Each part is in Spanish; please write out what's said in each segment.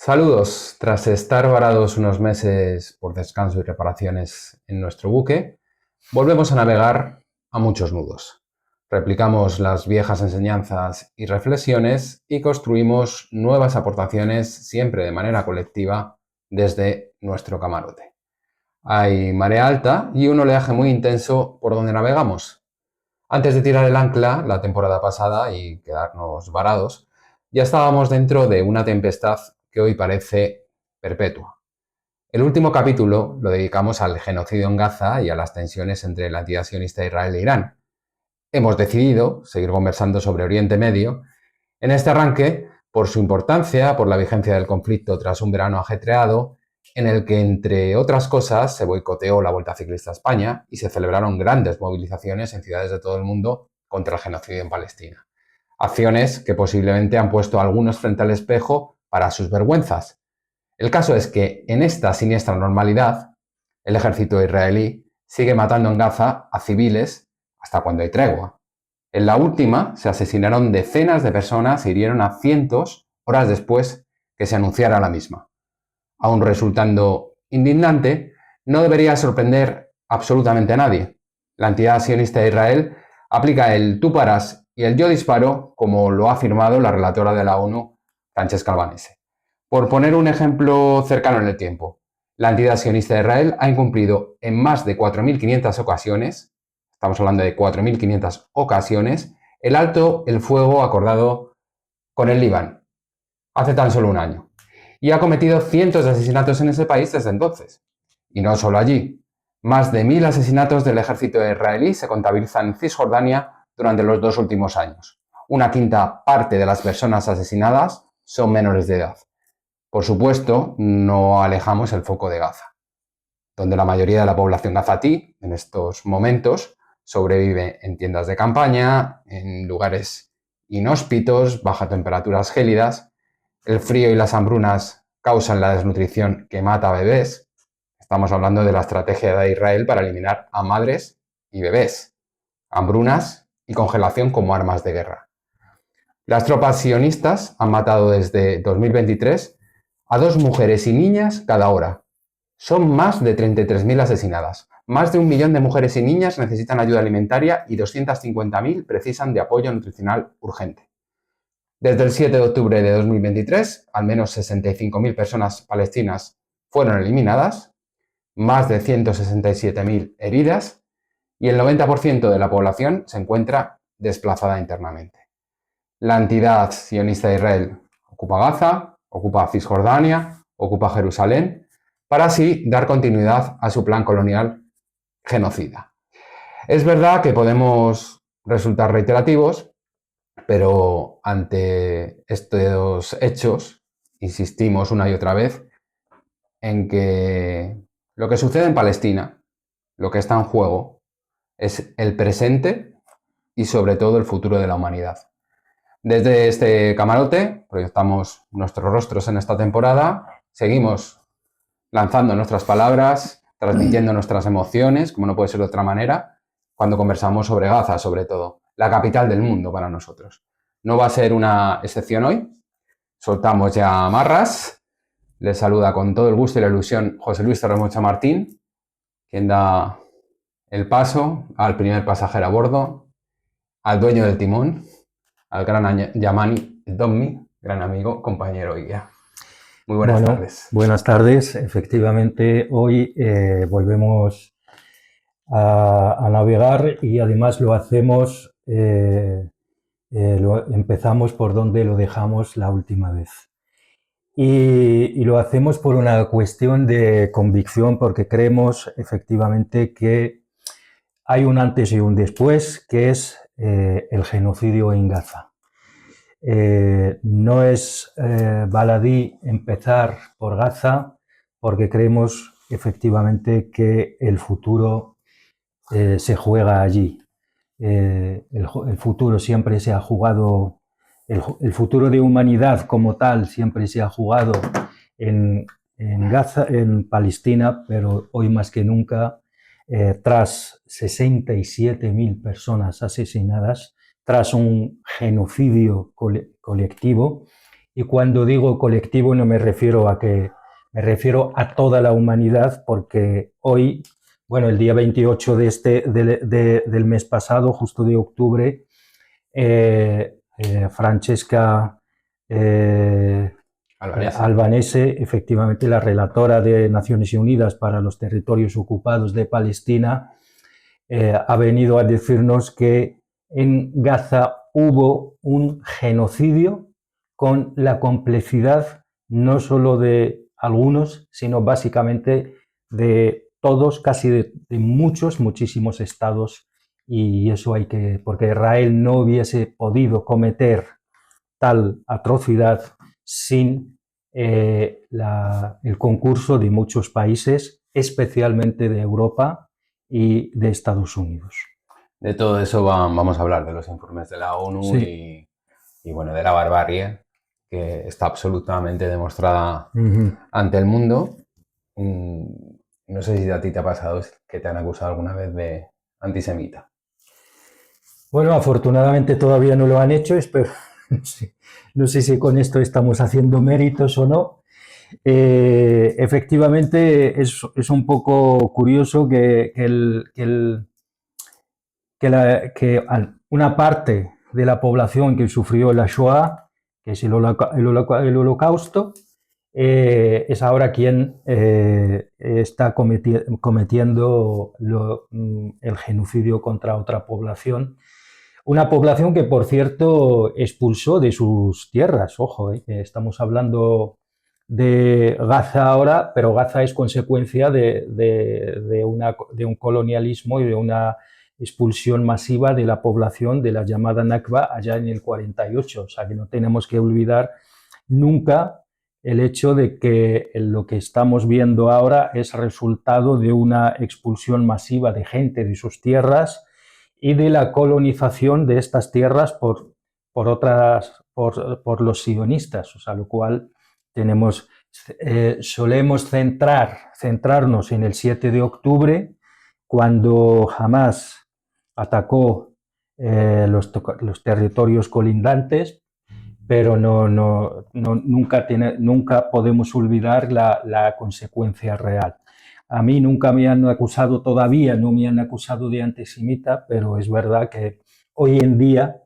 Saludos. Tras estar varados unos meses por descanso y reparaciones en nuestro buque, volvemos a navegar a muchos nudos. Replicamos las viejas enseñanzas y reflexiones y construimos nuevas aportaciones siempre de manera colectiva desde nuestro camarote. Hay marea alta y un oleaje muy intenso por donde navegamos. Antes de tirar el ancla la temporada pasada y quedarnos varados, ya estábamos dentro de una tempestad que hoy parece perpetua. El último capítulo lo dedicamos al genocidio en Gaza y a las tensiones entre la entidad sionista Israel e Irán. Hemos decidido seguir conversando sobre Oriente Medio en este arranque por su importancia, por la vigencia del conflicto tras un verano ajetreado, en el que, entre otras cosas, se boicoteó la Vuelta Ciclista a España y se celebraron grandes movilizaciones en ciudades de todo el mundo contra el genocidio en Palestina. Acciones que posiblemente han puesto a algunos frente al espejo para sus vergüenzas. El caso es que en esta siniestra normalidad, el ejército israelí sigue matando en Gaza a civiles hasta cuando hay tregua. En la última se asesinaron decenas de personas e hirieron a cientos horas después que se anunciara la misma. Aun resultando indignante, no debería sorprender absolutamente a nadie. La entidad sionista de Israel aplica el tú paras y el yo disparo, como lo ha afirmado la relatora de la ONU, Francesca Albanese. Por poner un ejemplo cercano en el tiempo, la entidad sionista de Israel ha incumplido en más de 4.500 ocasiones, estamos hablando de 4.500 ocasiones, el alto el fuego acordado con el Líbano hace tan solo un año. Y ha cometido cientos de asesinatos en ese país desde entonces. Y no solo allí. Más de 1.000 asesinatos del ejército israelí se contabilizan en Cisjordania durante los 2 últimos años. Una quinta parte de las personas asesinadas son menores de edad. Por supuesto, no alejamos el foco de Gaza, donde la mayoría de la población gazatí, en estos momentos, sobrevive en tiendas de campaña, en lugares inhóspitos, bajo temperaturas gélidas. El frío y las hambrunas causan la desnutrición que mata a bebés. Estamos hablando de la estrategia de Israel para eliminar a madres y bebés. Hambrunas y congelación como armas de guerra. Las tropas sionistas han matado desde 2023 a 2 mujeres y niñas cada hora. Son más de 33.000 asesinadas. Más de 1 millón de mujeres y niñas necesitan ayuda alimentaria y 250.000 precisan de apoyo nutricional urgente. Desde el 7 de octubre de 2023, al menos 65.000 personas palestinas fueron eliminadas, más de 167.000 heridas y el 90% de la población se encuentra desplazada internamente. La entidad sionista de Israel ocupa Gaza, ocupa Cisjordania, ocupa Jerusalén, para así dar continuidad a su plan colonial genocida. Es verdad que podemos resultar reiterativos, pero ante estos hechos insistimos una y otra vez en que lo que sucede en Palestina, lo que está en juego, es el presente y sobre todo el futuro de la humanidad. Desde este camarote proyectamos nuestros rostros en esta temporada, seguimos lanzando nuestras palabras, transmitiendo nuestras emociones, como no puede ser de otra manera, cuando conversamos sobre Gaza, sobre todo, la capital del mundo para nosotros. No va a ser una excepción hoy, soltamos ya amarras, les saluda con todo el gusto y la ilusión José Luis Torremocha Martín, quien da el paso al primer pasajero a bordo, al dueño del timón, al gran Yamani Dommi, gran amigo, compañero y guía. Muy buenas tardes. Buenas tardes. Efectivamente, hoy volvemos a navegar y además lo hacemos, empezamos por donde lo dejamos la última vez. Y lo hacemos por una cuestión de convicción, porque creemos efectivamente que hay un antes y un después, que es el genocidio en Gaza. No es baladí empezar por Gaza, porque creemos efectivamente que el futuro se juega allí. El futuro siempre se ha jugado, el futuro de humanidad como tal siempre se ha jugado en Gaza, en Palestina, pero hoy más que nunca, tras 67.000 personas asesinadas, tras un genocidio colectivo y cuando digo colectivo no me refiero me refiero a toda la humanidad, porque hoy, bueno, el día 28 del mes pasado, justo de octubre, Francesca Albanese. Albanese, efectivamente la relatora de Naciones Unidas para los territorios ocupados de Palestina, ha venido a decirnos que en Gaza hubo un genocidio con la complicidad no solo de algunos, sino básicamente de todos, casi de muchísimos estados, y eso hay que, porque Israel no hubiese podido cometer tal atrocidad sin el concurso de muchos países, especialmente de Europa y de Estados Unidos. De todo eso vamos a hablar, de los informes de la ONU Sí. y bueno, de la barbarie que está absolutamente demostrada ante el mundo. No sé si a ti te ha pasado que te han acusado alguna vez de antisemita. Bueno, afortunadamente todavía no lo han hecho, espero, no sé si con esto estamos haciendo méritos o no. Efectivamente, es un poco curioso que una parte de la población que sufrió la Shoah, que es el holocausto, es ahora quien está cometiendo el genocidio contra otra población. Una población que, por cierto, expulsó de sus tierras. Ojo, estamos hablando de Gaza ahora, pero Gaza es consecuencia de un colonialismo y de una expulsión masiva de la población de la llamada Nakba allá en el 48. O sea que no tenemos que olvidar nunca el hecho de que lo que estamos viendo ahora es resultado de una expulsión masiva de gente de sus tierras y de la colonización de estas tierras por los sionistas, o sea, lo cual solemos centrarnos en el 7 de octubre, cuando Hamás atacó los territorios colindantes, pero nunca podemos olvidar la consecuencia real. A mí nunca me han acusado, todavía no me han acusado de antisemita, pero es verdad que hoy en día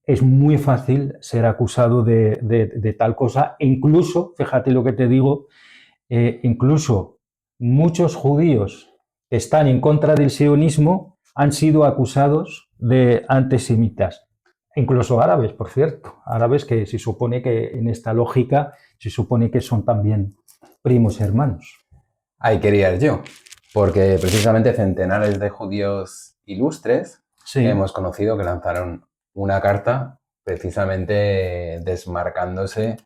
es muy fácil ser acusado de tal cosa. E incluso, fíjate lo que te digo, incluso muchos judíos que están en contra del sionismo han sido acusados de antisemitas. Incluso árabes, por cierto, árabes que se supone que en esta lógica se supone que son también primos hermanos. Ahí quería ir yo, porque precisamente centenares de judíos ilustres hemos conocido que lanzaron una carta precisamente desmarcándose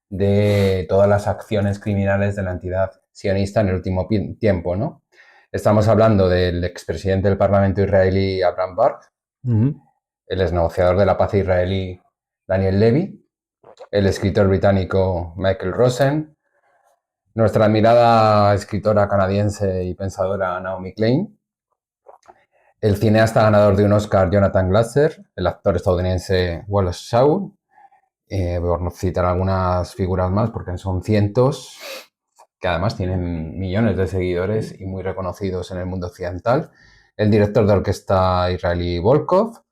de todas las acciones criminales de la entidad sionista en el último tiempo, ¿no? Estamos hablando del expresidente del Parlamento israelí Abraham Bar, el exnegociador de la paz israelí Daniel Levy, el escritor británico Michael Rosen, nuestra admirada escritora canadiense y pensadora Naomi Klein, el cineasta ganador de un Oscar Jonathan Glazer, el actor estadounidense Wallace Shawn, por citar algunas figuras más, porque son cientos, que además tienen millones de seguidores y muy reconocidos en el mundo occidental, el director de orquesta israelí Volkov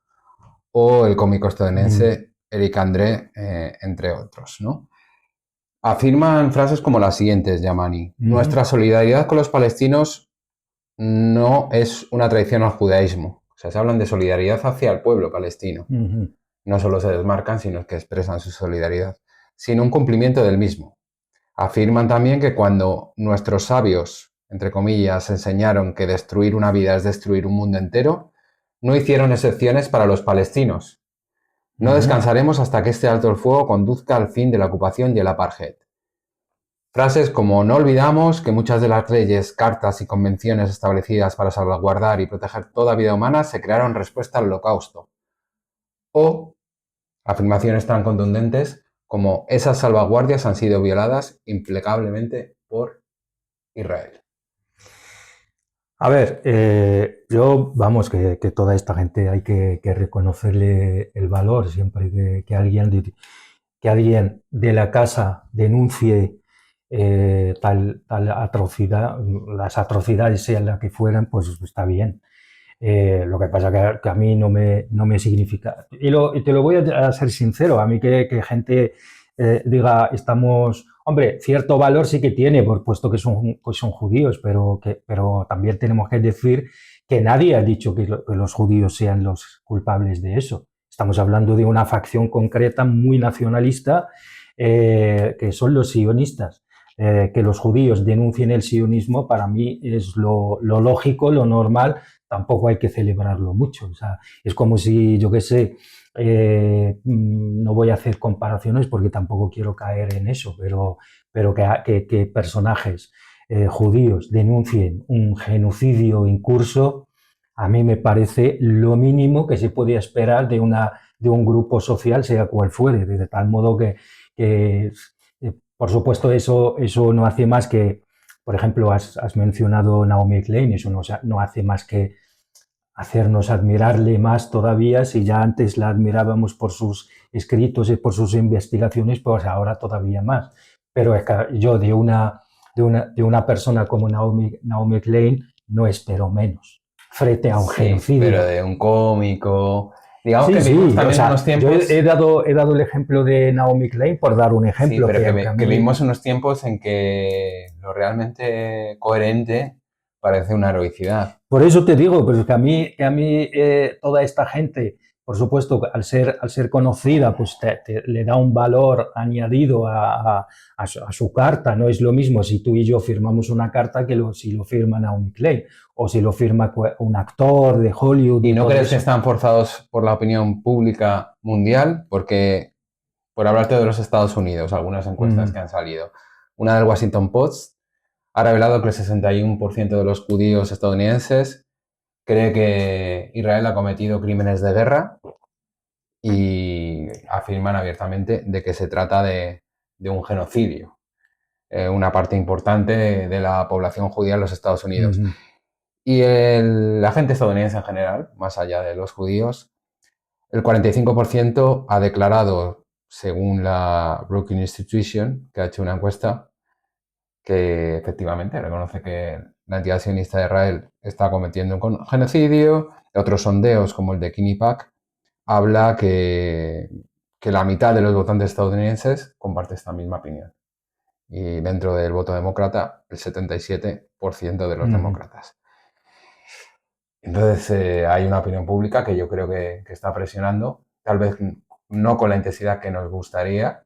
o el cómico estadounidense Eric André, entre otros, ¿no? Afirman frases como las siguientes, Yamani. Nuestra solidaridad con los palestinos no es una traición al judaísmo. O sea, se hablan de solidaridad hacia el pueblo palestino. No solo se desmarcan, sino que expresan su solidaridad, sino un cumplimiento del mismo. Afirman también que cuando nuestros sabios, entre comillas, enseñaron que destruir una vida es destruir un mundo entero, no hicieron excepciones para los palestinos. No descansaremos hasta que este alto el fuego conduzca al fin de la ocupación y el apartheid. Frases como no olvidamos que muchas de las leyes, cartas y convenciones establecidas para salvaguardar y proteger toda vida humana se crearon en respuesta al Holocausto. O afirmaciones tan contundentes como esas salvaguardias han sido violadas implacablemente por Israel. A ver, vamos, que toda esta gente hay que reconocerle el valor siempre que alguien que alguien de la casa denuncie tal atrocidad, las atrocidades sean las que fueran, pues está bien. Lo que pasa que a mí no me significa. Y te lo voy a ser sincero, a mí que gente diga, estamos... Hombre, cierto valor sí que tiene, por puesto que son judíos, pero también tenemos que decir que nadie ha dicho que los judíos sean los culpables de eso. Estamos hablando de una facción concreta muy nacionalista, que son los sionistas. Que los judíos denuncien el sionismo, para mí es lo lógico, lo normal. Tampoco hay que celebrarlo mucho. O sea, es como si, yo qué sé, no voy a hacer comparaciones porque tampoco quiero caer en eso, pero que personajes judíos denuncien un genocidio en curso, a mí me parece lo mínimo que se puede esperar de un grupo social, sea cual fuere, de tal modo que por supuesto, eso no hace más que, por ejemplo, has mencionado Naomi Klein, eso no hace más que hacernos admirarle más todavía. Si ya antes la admirábamos por sus escritos y por sus investigaciones, pues ahora todavía más. Pero es que yo de una persona como Naomi Klein no espero menos frente a un Sí, genocidio. pero de un cómico... Digamos Sí, que sí, vivimos o también sea, unos yo tiempos... he dado el ejemplo de Naomi Klein por dar un Sí, ejemplo pero que a que mí... vivimos unos tiempos en que lo realmente coherente parece una heroicidad. Por eso te digo, pero es que a mí toda esta gente, por supuesto, al ser conocida, pues le da un valor añadido a su carta. No es lo mismo si tú y yo firmamos una carta que si lo firma Naomi Klein o si lo firma un actor de Hollywood. ¿Y no todo crees eso. que están forzados por la opinión pública mundial? Porque, por hablarte de los Estados Unidos, algunas encuestas que han salido, una del Washington Post ha revelado que el 61% de los judíos estadounidenses cree que Israel ha cometido crímenes de guerra y afirman abiertamente de que se trata de un genocidio, una parte importante de la población judía en los Estados Unidos. Y la gente estadounidense en general, más allá de los judíos, el 45% ha declarado, según la Brookings Institution, que ha hecho una encuesta, que efectivamente reconoce que la entidad sionista de Israel está cometiendo un genocidio. Otros sondeos, como el de Kinipac, habla que la mitad de los votantes estadounidenses comparte esta misma opinión. Y dentro del voto demócrata, el 77% de los demócratas. Entonces hay una opinión pública que yo creo que está presionando, tal vez no con la intensidad que nos gustaría,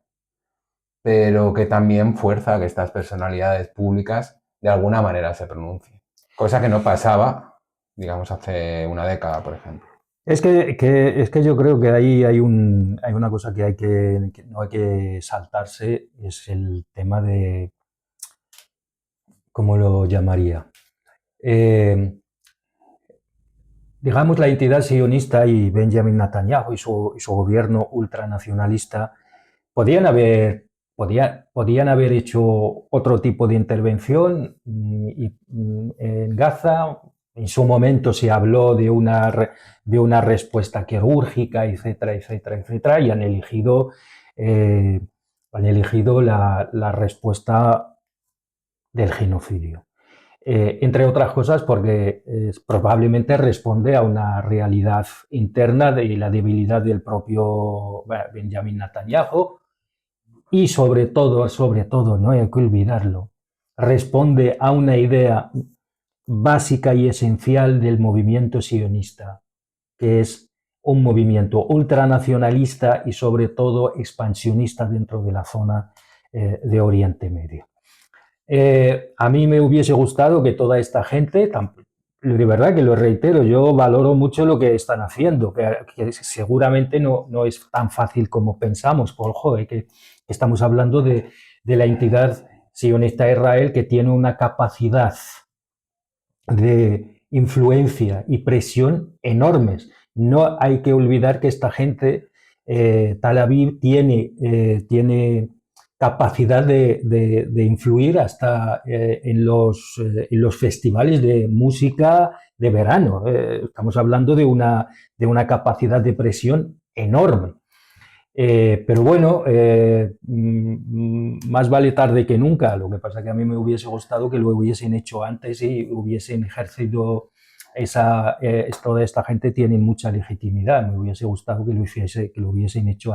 pero que también fuerza a que estas personalidades públicas de alguna manera se pronuncien. Cosa que no pasaba, digamos, hace una década, por ejemplo. Es que yo creo que ahí hay una cosa que no hay que saltarse, es el tema de, ¿cómo lo llamaría? Digamos, la entidad sionista y Benjamin Netanyahu y su gobierno ultranacionalista podían haber hecho otro tipo de intervención en Gaza. En su momento se habló de una respuesta quirúrgica, etcétera, etcétera, etcétera, y han elegido la respuesta del genocidio. Entre otras cosas porque probablemente responde a una realidad interna de la debilidad del propio Benjamin Netanyahu y sobre todo, no hay que olvidarlo, responde a una idea básica y esencial del movimiento sionista, que es un movimiento ultranacionalista y sobre todo expansionista dentro de la zona de Oriente Medio. A mí me hubiese gustado que toda esta gente, de verdad que lo reitero, yo valoro mucho lo que están haciendo, que seguramente no es tan fácil como pensamos, que estamos hablando de la entidad sionista Israel, que tiene una capacidad de influencia y presión enormes. No hay que olvidar que esta gente, Tel Aviv, tiene capacidad de influir hasta en los festivales de música de verano. Estamos hablando de una capacidad de presión enorme. Pero bueno, más vale tarde que nunca. Lo que pasa es que a mí me hubiese gustado que lo hubiesen hecho antes y hubiesen ejercido toda esta gente tiene mucha legitimidad. Me hubiese gustado que lo hubiesen hecho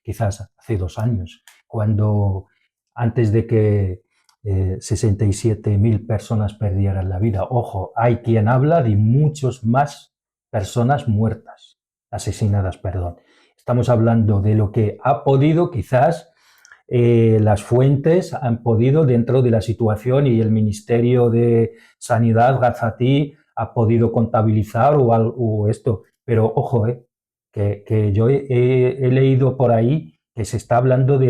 quizás hace 2 años, cuando antes de que 67.000 personas perdieran la vida. Ojo, hay quien habla de muchos más personas muertas, asesinadas, perdón. Estamos hablando de lo que ha podido, quizás las fuentes han podido, dentro de la situación, y el Ministerio de Sanidad gazatí ha podido contabilizar o esto. Pero ojo, que yo he leído por ahí que se está hablando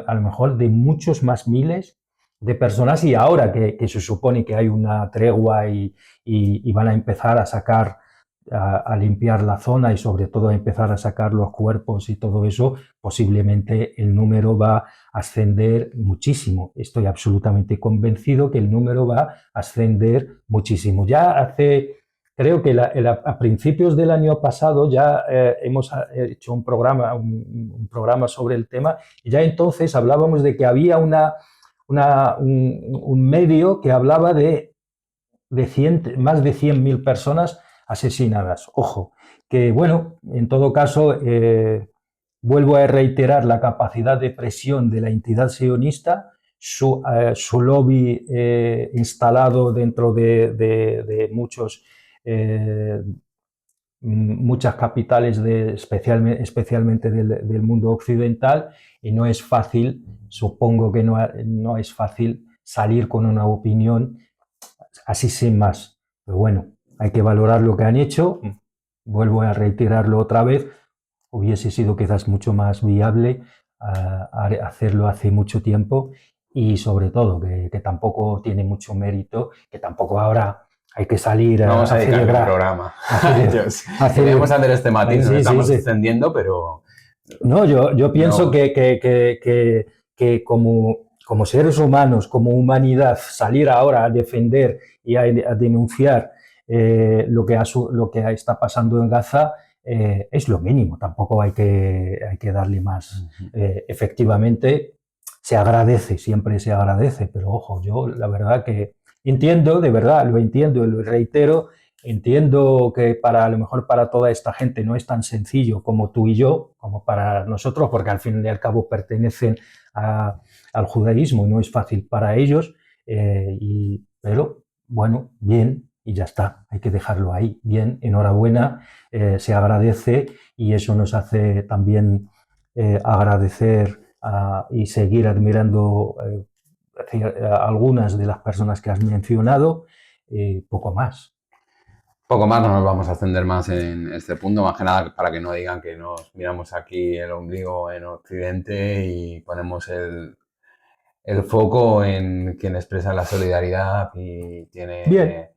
a lo mejor de muchos más miles de personas, y ahora que se supone que hay una tregua y van a empezar a sacar a limpiar la zona y sobre todo a empezar a sacar los cuerpos y todo eso, posiblemente el número va a ascender muchísimo. Estoy absolutamente convencido que el número va a ascender muchísimo. Creo que a principios del año pasado ya hemos hecho un programa sobre el tema, y ya entonces hablábamos de que había un medio que hablaba de más de 100.000 personas asesinadas. Ojo, que bueno, en todo caso, vuelvo a reiterar la capacidad de presión de la entidad sionista, su lobby instalado dentro de muchas capitales, especialmente del mundo occidental, y no es fácil, supongo que no es fácil salir con una opinión así sin más. Pero bueno, hay que valorar lo que han hecho. Vuelvo a reiterarlo otra vez, hubiese sido quizás mucho más viable hacerlo hace mucho tiempo, y sobre todo que tampoco tiene mucho mérito, que tampoco ahora hay que salir Vamos a dedicar el programa. Queríamos hacer este matiz, nos estamos extendiendo, pero... No, yo pienso que como seres humanos, como humanidad, salir ahora a defender y a denunciar lo que está pasando en Gaza es lo mínimo. Tampoco hay que darle más. Efectivamente, se agradece, siempre se agradece, pero ojo, yo la verdad que entiendo, de verdad, lo entiendo y lo reitero. Entiendo que a lo mejor para toda esta gente no es tan sencillo como tú y yo, como para nosotros, porque al fin y al cabo pertenecen al judaísmo y no es fácil para ellos, pero bueno, bien, y ya está, hay que dejarlo ahí, bien, enhorabuena, se agradece, y eso nos hace también agradecer y seguir admirando algunas de las personas que has mencionado, poco más. Poco más, no nos vamos a extender más en este punto, más que nada para que no digan que nos miramos aquí el ombligo en Occidente y ponemos el foco en quien expresa la solidaridad y tiene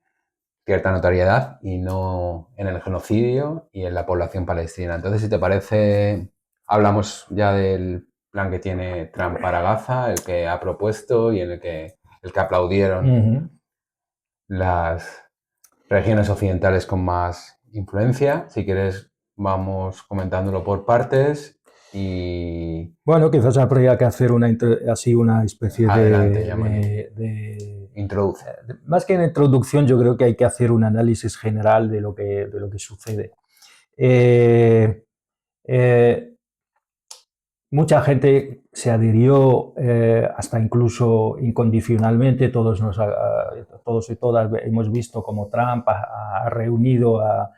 cierta notoriedad, y no en el genocidio y en la población palestina. Entonces, si te parece, hablamos ya del plan que tiene Trump para Gaza, el que ha propuesto y el que aplaudieron las regiones occidentales con más influencia. Si quieres, vamos comentándolo por partes y... Bueno, quizás habría que hacer una especie de introduce. Más que en introducción, yo creo que hay que hacer un análisis general de lo que sucede. Mucha gente se adhirió, hasta incluso incondicionalmente. Todos y todas hemos visto cómo Trump ha reunido a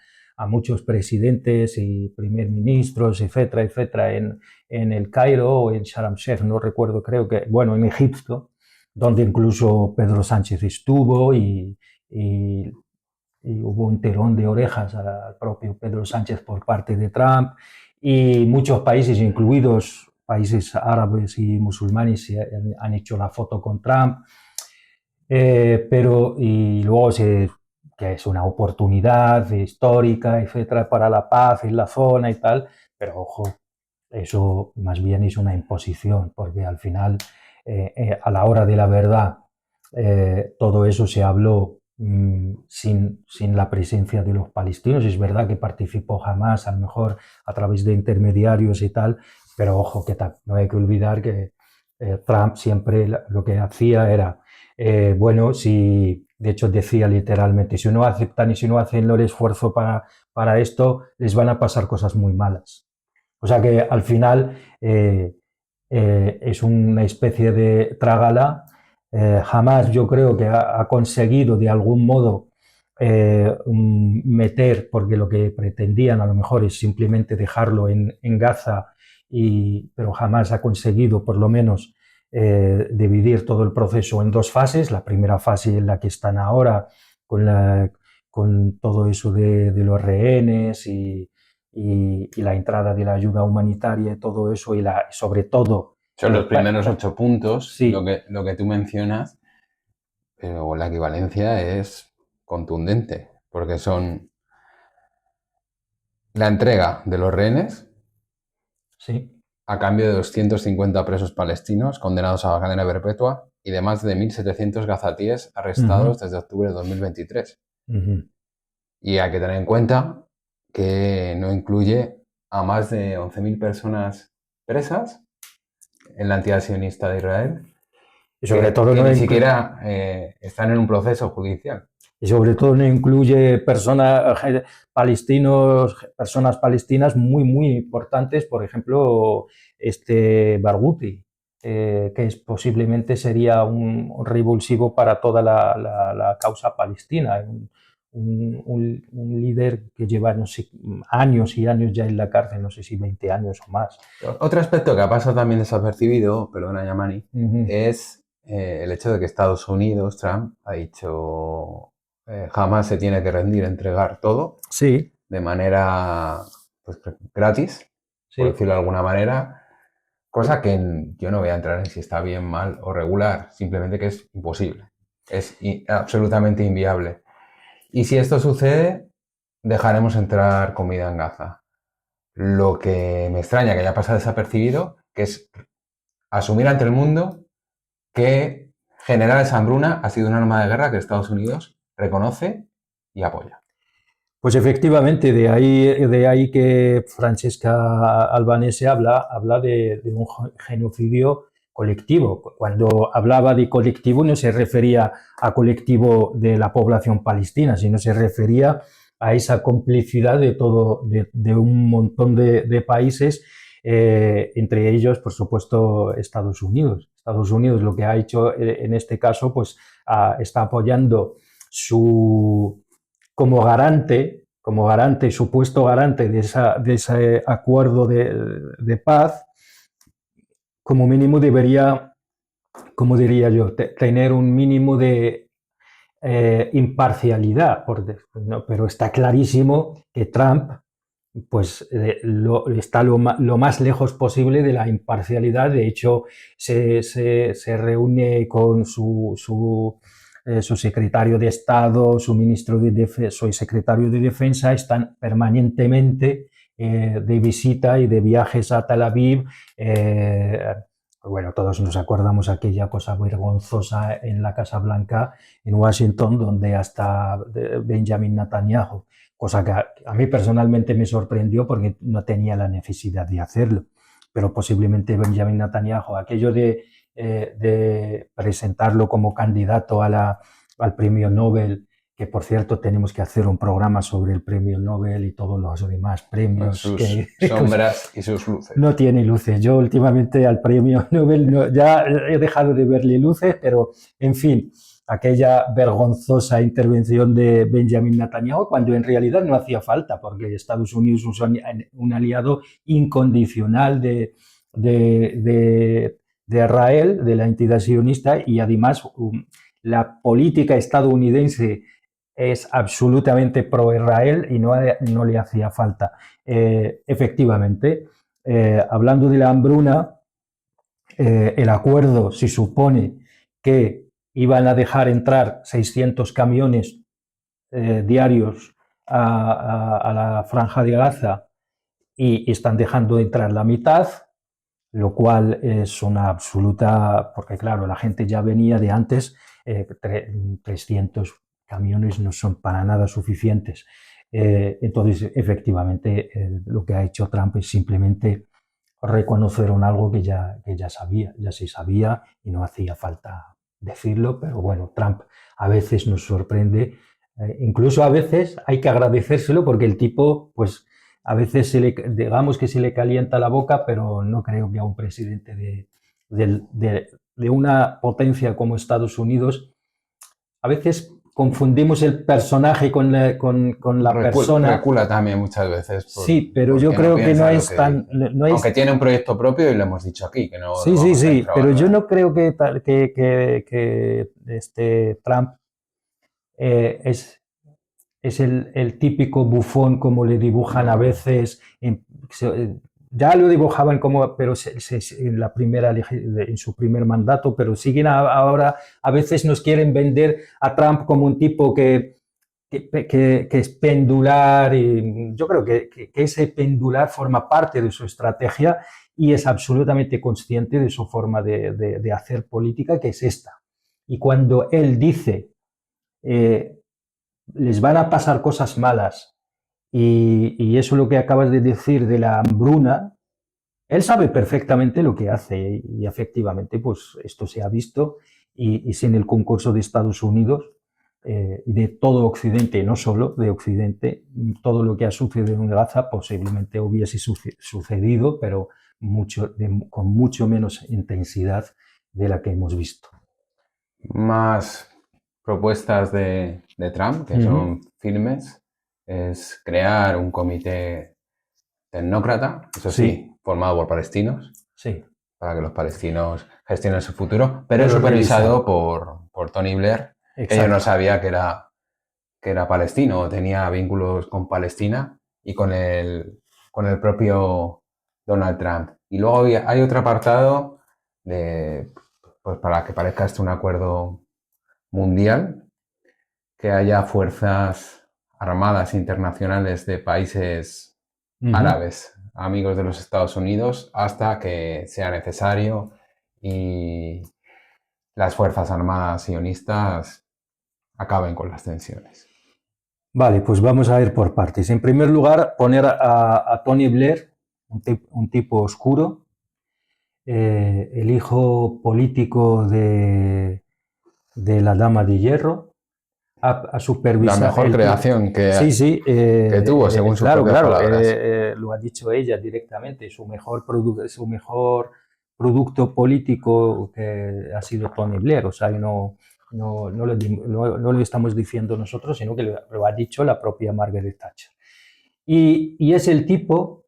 muchos presidentes y primer ministros, etcétera, etcétera, en el Cairo o en Sharm el Sheikh, no recuerdo, creo que, bueno, en Egipto, donde incluso Pedro Sánchez estuvo, y hubo un tirón de orejas al propio Pedro Sánchez por parte de Trump, y muchos países, incluidos países árabes y musulmanes, han hecho la foto con Trump, y luego que es una oportunidad histórica, etcétera, para la paz en la zona y tal, pero ojo, eso más bien es una imposición, porque al final, a la hora de la verdad, todo eso se habló sin la presencia de los palestinos. Es verdad que participó Hamás, a lo mejor a través de intermediarios y tal, Pero ojo, que no hay que olvidar que Trump siempre lo que hacía era, bueno, si, de hecho decía literalmente, si no aceptan y si no hacen el esfuerzo para esto, les van a pasar cosas muy malas. O sea que al final es una especie de trágala. Jamás yo creo que ha conseguido de algún modo meter, porque lo que pretendían a lo mejor es simplemente dejarlo en Gaza, pero jamás ha conseguido por lo menos dividir todo el proceso en dos fases. La primera fase en la que están ahora con todo eso de los rehenes y la entrada de la ayuda humanitaria y todo eso, y sobre todo... Son los primeros 8 puntos, sí, lo que tú mencionas, pero la equivalencia es contundente, porque son la entrega de los rehenes sí. a cambio de 250 presos palestinos condenados a la cadena perpetua y de más de 1.700 gazatíes arrestados desde octubre de 2023. Y hay que tener en cuenta que no incluye a más de 11.000 personas presas en la entidad sionista de Israel, Y sobre todo que no ni siquiera están en un proceso judicial. Y sobre todo no incluye personas palestinas muy, muy importantes, por ejemplo, Barghouti, que posiblemente sería un revulsivo para toda la causa palestina, un líder que lleva, no sé, años y años ya en la cárcel, no sé si 20 años o más. Otro aspecto que ha pasado también desapercibido, perdona Yamani, es el hecho de que Estados Unidos, Trump, ha dicho jamás se tiene que rendir, entregar todo Sí, de manera pues, gratis, sí. por decirlo de alguna manera, cosa que yo no voy a entrar en si está bien, mal o regular, simplemente que es imposible, es absolutamente inviable. Y si esto sucede, dejaremos entrar comida en Gaza. Lo que me extraña que haya pasado desapercibido, que es asumir ante el mundo que generar esa hambruna ha sido una arma de guerra que Estados Unidos reconoce y apoya. Pues efectivamente, de ahí que Francesca Albanese habla de un genocidio colectivo. Cuando hablaba de colectivo no se refería a colectivo de la población palestina, sino se refería a esa complicidad de un montón de países, entre ellos, por supuesto, Estados Unidos. Estados Unidos lo que ha hecho en este caso, pues está apoyando su como garante, supuesto garante de ese acuerdo de paz, como mínimo debería, como diría yo, tener un mínimo de imparcialidad, no, pero está clarísimo que Trump pues está lo más lejos posible de la imparcialidad. De hecho, se reúne con su secretario de Estado, su ministro de Defensa, su secretario de Defensa, están permanentemente de visita y de viajes a Tel Aviv. Bueno, todos nos acordamos aquella cosa vergonzosa en la Casa Blanca en Washington, donde hasta Benjamin Netanyahu, cosa que a mí personalmente me sorprendió porque no tenía la necesidad de hacerlo, pero posiblemente Benjamin Netanyahu, aquello de presentarlo como candidato al premio Nobel, que por cierto tenemos que hacer un programa sobre el premio Nobel y todos los demás premios. Sus sombras y sus luces. No tiene luces. Yo últimamente al premio Nobel ya he dejado de verle luces, pero en fin, aquella vergonzosa intervención de Benjamin Netanyahu, cuando en realidad no hacía falta, porque Estados Unidos es un aliado incondicional de Israel, de la entidad sionista, y además la política estadounidense es absolutamente pro-Israel y no le hacía falta. Efectivamente, hablando de la hambruna, el acuerdo se supone que iban a dejar entrar 600 camiones diarios a la franja de Gaza y están dejando entrar la mitad, lo cual es una absoluta, porque claro, la gente ya venía de antes, 300 camiones no son para nada suficientes. Entonces, efectivamente, lo que ha hecho Trump es simplemente reconocieron algo que ya se sabía y no hacía falta decirlo, pero bueno, Trump a veces nos sorprende, incluso a veces hay que agradecérselo porque el tipo, pues a veces digamos que se le calienta la boca, pero no creo que a un presidente de una potencia como Estados Unidos, a veces confundimos el personaje con la persona. Recula también muchas veces Sí, pero yo porque no creo que no piensa lo es que tan... dice. No Aunque es, tiene un proyecto propio y lo hemos dicho aquí, que no lo sí, vamos a pero yo infravalorar. no creo que este Trump es el típico bufón como le dibujan a No. veces. Ya lo dibujaban como, pero en en su primer mandato, pero siguen ahora, a veces nos quieren vender a Trump como un tipo que es pendular. Y yo creo que ese pendular forma parte de su estrategia y es absolutamente consciente de su forma de hacer política, que es esta. Y cuando él dice eh, les van a pasar cosas malas y eso es lo que acabas de decir de la hambruna, él sabe perfectamente lo que hace y efectivamente pues esto se ha visto y sin el concurso de Estados Unidos y de todo Occidente, no solo de Occidente, todo lo que ha sucedido en Gaza posiblemente hubiese sucedido, pero con mucho menos intensidad de la que hemos visto. Más propuestas de Trump, que Uh -huh. son firmes, es crear un comité tecnócrata, eso Sí, sí, formado por palestinos, sí, para que los palestinos gestionen su futuro, pero pero supervisado revisado. por Tony Blair, que yo no Exacto. sabía que era palestino, tenía vínculos con Palestina y con el propio Donald Trump. Y luego hay otro apartado de, pues para que parezca esto un acuerdo mundial, que haya fuerzas armadas internacionales de países Uh -huh. árabes, amigos de los Estados Unidos, hasta que sea necesario y las fuerzas armadas sionistas acaben con las tensiones. Vale, pues vamos a ir por partes. En primer lugar, poner a Tony Blair, un tipo oscuro, el hijo político de la Dama de Hierro, a La supervisar. mejor creación Sí, sí, que tuvo, según sus claro, propias claro, palabras. lo ha dicho ella directamente. Su mejor producto político que ha sido Tony Blair, o sea, no lo estamos diciendo nosotros, sino que lo ha dicho la propia Margaret Thatcher. Y es el tipo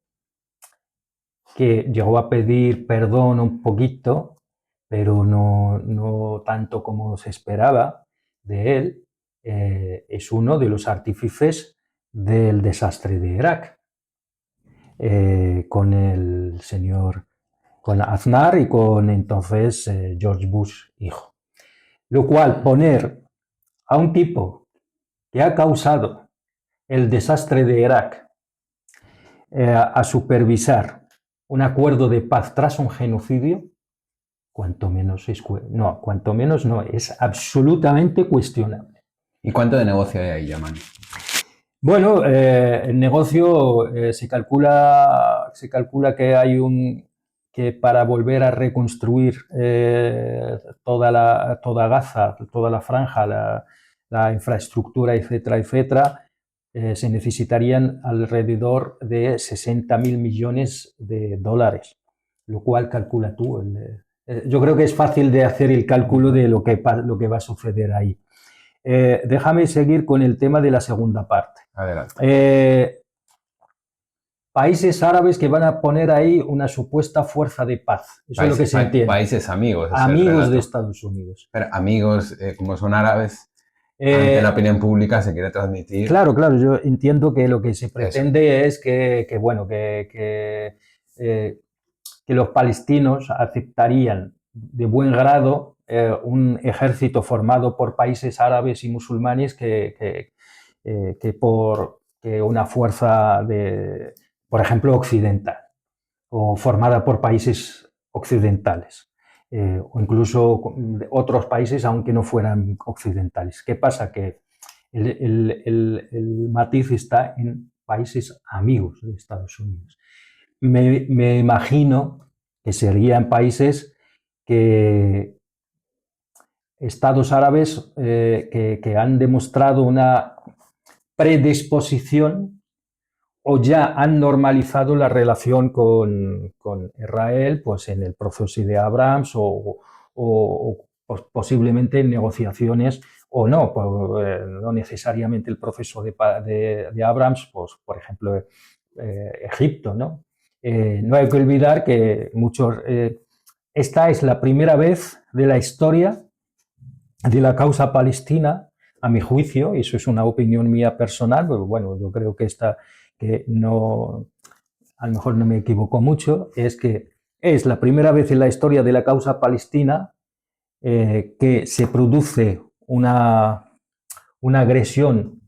que llegó a pedir perdón un poquito, pero no tanto como se esperaba de él. Es uno de los artífices del desastre de Irak, con el señor, con Aznar y con entonces George Bush hijo. Lo cual, poner a un tipo que ha causado el desastre de Irak a supervisar un acuerdo de paz tras un genocidio, cuanto menos no, es absolutamente cuestionable. ¿Y cuánto de negocio hay ahí, Yaman? Bueno, el negocio se calcula que hay que para volver a reconstruir toda Gaza, toda la franja, la infraestructura, etcétera, etcétera, se necesitarían alrededor de 60.000 millones de dólares, lo cual calcula tú. Yo creo que es fácil de hacer el cálculo de lo que va a suceder ahí. Déjame seguir con el tema de la segunda parte. Adelante. Países árabes que van a poner ahí una supuesta fuerza de paz. Eso es lo que se entiende. Países amigos, es el Amigos relato. de Estados Unidos. Pero amigos, como son árabes, ante la opinión pública se quiere transmitir. Claro, yo entiendo que lo que se pretende es que los palestinos aceptarían de buen grado un ejército formado por países árabes y musulmanes que una fuerza por ejemplo, occidental o formada por países occidentales o incluso otros países aunque no fueran occidentales. ¿Qué pasa? Que el matiz está en países amigos de Estados Unidos. me imagino que serían países que estados árabes que han demostrado una predisposición o ya han normalizado la relación con Israel, pues en el proceso de Abrams o posiblemente en negociaciones o no, pues, no necesariamente el proceso de Abrams, pues por ejemplo Egipto, ¿no? No hay que olvidar que esta es la primera vez de la historia de la causa palestina, a mi juicio, y eso es una opinión mía personal, pero bueno, yo creo que no, a lo mejor no me equivoco mucho, es que es la primera vez en la historia de la causa palestina que se produce una agresión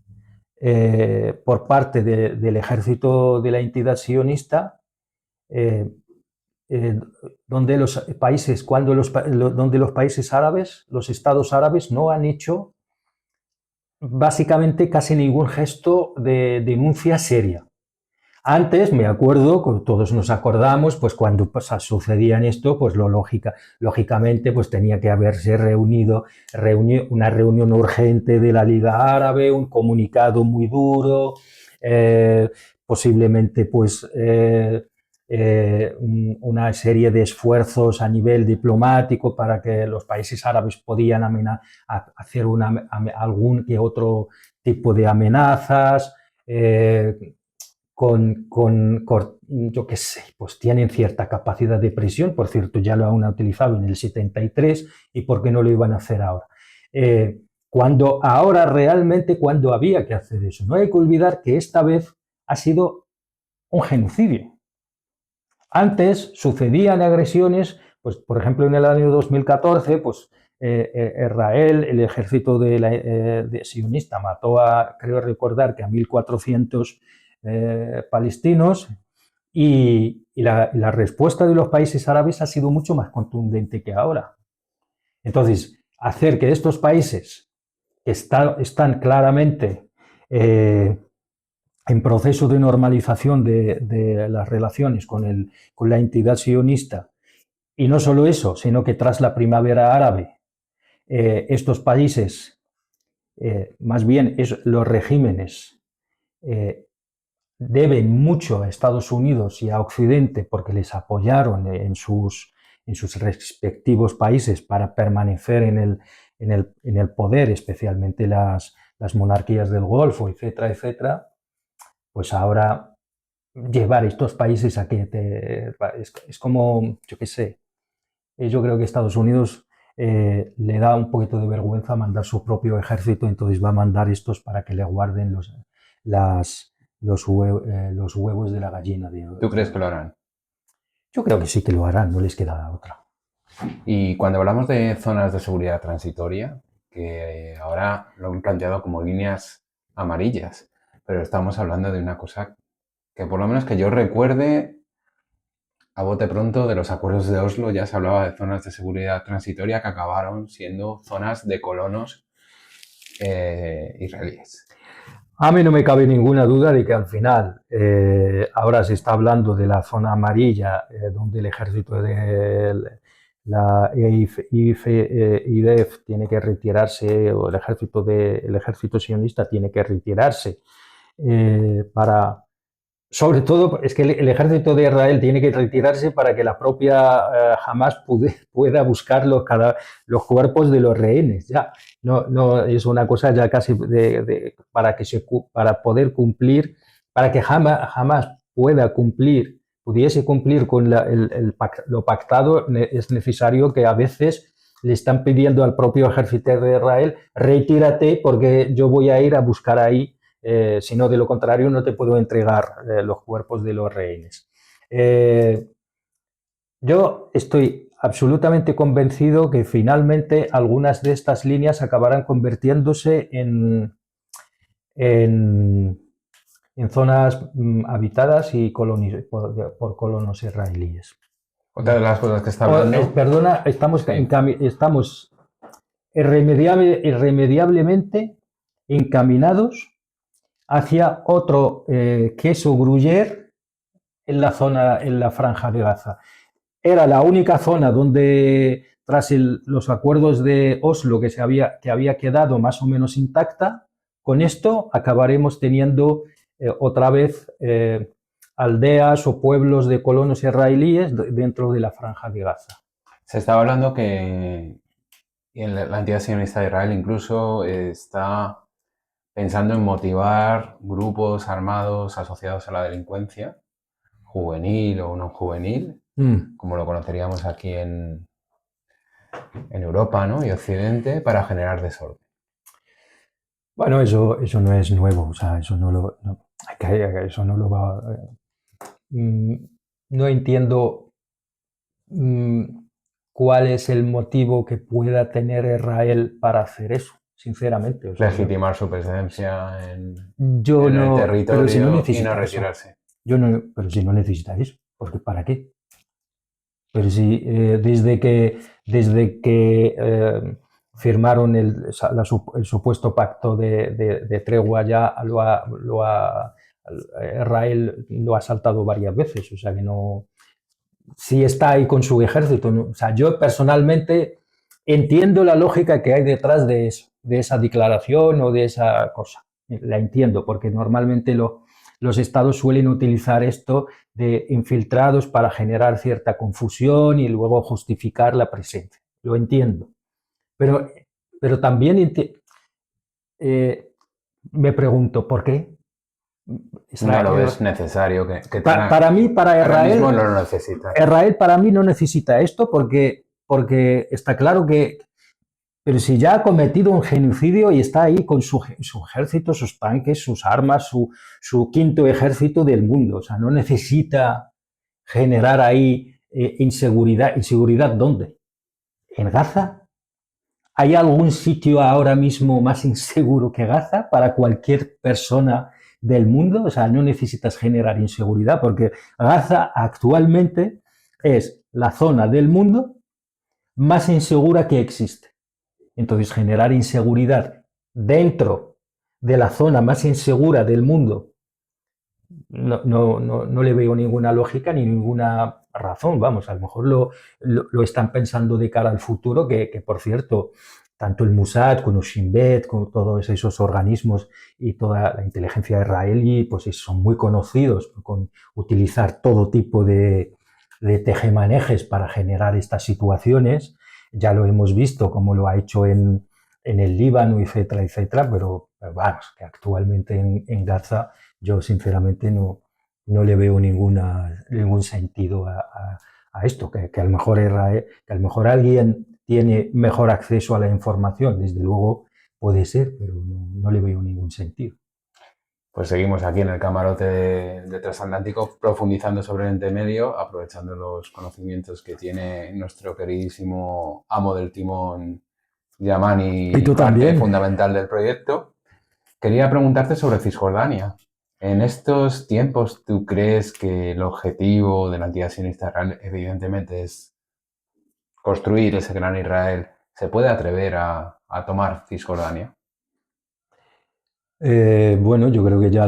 por parte del ejército de la entidad sionista, eh, eh, donde los países, donde los países árabes, los estados árabes no han hecho básicamente casi ningún gesto de denuncia seria. Antes, me acuerdo, todos nos acordamos, pues cuando sucedían esto, pues lógicamente, pues tenía que haberse una reunión urgente de la Liga Árabe, un comunicado muy duro, posiblemente, pues una serie de esfuerzos a nivel diplomático para que los países árabes podían hacer algún que otro tipo de amenazas. Yo qué sé, pues tienen cierta capacidad de presión, por cierto, ya lo han utilizado en el 73, y ¿por qué no lo iban a hacer ahora? Ahora realmente cuando había que hacer eso. No hay que olvidar que esta vez ha sido un genocidio. Antes sucedían agresiones, pues por ejemplo en el año 2014, pues Israel, el ejército de sionista mató creo recordar que a 1.400 palestinos, y la respuesta de los países árabes ha sido mucho más contundente que ahora. Entonces, hacer que estos países que están claramente en proceso de normalización de las relaciones con la entidad sionista, y no solo eso, sino que tras la primavera árabe, estos países, más bien los regímenes, deben mucho a Estados Unidos y a Occidente porque les apoyaron en sus respectivos países para permanecer en el poder, especialmente las monarquías del Golfo, etcétera, etcétera. Pues ahora llevar estos países a que es como, yo qué sé, yo creo que Estados Unidos le da un poquito de vergüenza mandar su propio ejército, entonces va a mandar estos para que le guarden los huevos de la gallina. ¿Tú crees que lo harán? Yo creo que sí que lo harán, no les queda otra. Y cuando hablamos de zonas de seguridad transitoria, que ahora lo han planteado como líneas amarillas, pero estamos hablando de una cosa que por lo menos que yo recuerde, a bote pronto, de los acuerdos de Oslo ya se hablaba de zonas de seguridad transitoria que acabaron siendo zonas de colonos israelíes. A mí no me cabe ninguna duda de que al final, ahora se está hablando de la zona amarilla, donde el ejército de la IDF tiene que retirarse, o el ejército sionista tiene que retirarse sobre todo, es que el ejército de Israel tiene que retirarse para que la propia Hamas pueda buscar los cuerpos de los rehenes. Ya no es una cosa ya casi para poder cumplir, para que Hamas pudiese cumplir con lo pactado, es necesario que a veces le están pidiendo al propio ejército de Israel: retírate porque yo voy a ir a buscar ahí. Si no, de lo contrario, no te puedo entregar los cuerpos de los rehenes. Yo estoy absolutamente convencido que finalmente algunas de estas líneas acabarán convirtiéndose en zonas habitadas y por colonos israelíes. Otra de las cosas que está hablando... Perdona, estamos irremediablemente encaminados hacia otro queso Gruyère en la zona, en la franja de Gaza. Era la única zona donde, tras los acuerdos de Oslo, que había quedado más o menos intacta. Con esto acabaremos teniendo otra vez aldeas o pueblos de colonos israelíes dentro de la franja de Gaza. Se estaba hablando que la entidad sionista de Israel incluso está pensando en motivar grupos armados asociados a la delincuencia, juvenil o no juvenil, como lo conoceríamos aquí en Europa, ¿no? Y Occidente, para generar desorden. Bueno, eso no es nuevo, o sea, eso no lo va. No entiendo cuál es el motivo que pueda tener Israel para hacer eso, sinceramente. O sea, legitimar su presencia en el territorio pero si no y necesita no retirarse. Eso. Pero si no necesita eso, porque ¿para qué? Pero si desde que firmaron el supuesto pacto de tregua ya Israel lo ha saltado varias veces, o sea que no. Sí está ahí con su ejército, ¿no? O sea, yo personalmente entiendo la lógica que hay detrás de eso, de esa declaración o de esa cosa. La entiendo, porque normalmente los estados suelen utilizar esto de infiltrados para generar cierta confusión y luego justificar la presencia. Lo entiendo. Pero también me pregunto, ¿por qué? No lo ves necesario que tenga, para mí, para Israel, ahora mismo no lo necesita. Israel para mí no necesita esto porque está claro que, pero si ya ha cometido un genocidio y está ahí con su ejército, sus tanques, sus armas, su quinto ejército del mundo, o sea, no necesita generar ahí inseguridad. ¿Inseguridad dónde? ¿En Gaza? ¿Hay algún sitio ahora mismo más inseguro que Gaza para cualquier persona del mundo? O sea, no necesitas generar inseguridad porque Gaza actualmente es la zona del mundo más insegura que existe. Entonces, generar inseguridad dentro de la zona más insegura del mundo no le veo ninguna lógica ni ninguna razón. Vamos, a lo mejor lo están pensando de cara al futuro, que por cierto, tanto el Mossad como Shin Bet, como todos esos organismos y toda la inteligencia israelí, pues son muy conocidos con utilizar todo tipo de tejemanejes para generar estas situaciones. Ya lo hemos visto como lo ha hecho en el Líbano, etcétera, pero vamos, que actualmente en Gaza yo sinceramente no le veo ningún sentido a esto, que a lo mejor que a lo mejor alguien tiene mejor acceso a la información, desde luego puede ser, pero no le veo ningún sentido. Pues seguimos aquí en el camarote de Transatlántico profundizando sobre Oriente Medio, aprovechando los conocimientos que tiene nuestro queridísimo amo del timón, Yamani, y tú también, fundamental del proyecto. Quería preguntarte sobre Cisjordania. En estos tiempos, ¿tú crees que el objetivo de la entidad sionista Israel evidentemente es construir ese gran Israel? ¿Se puede atrever a tomar Cisjordania? Bueno, yo creo que ya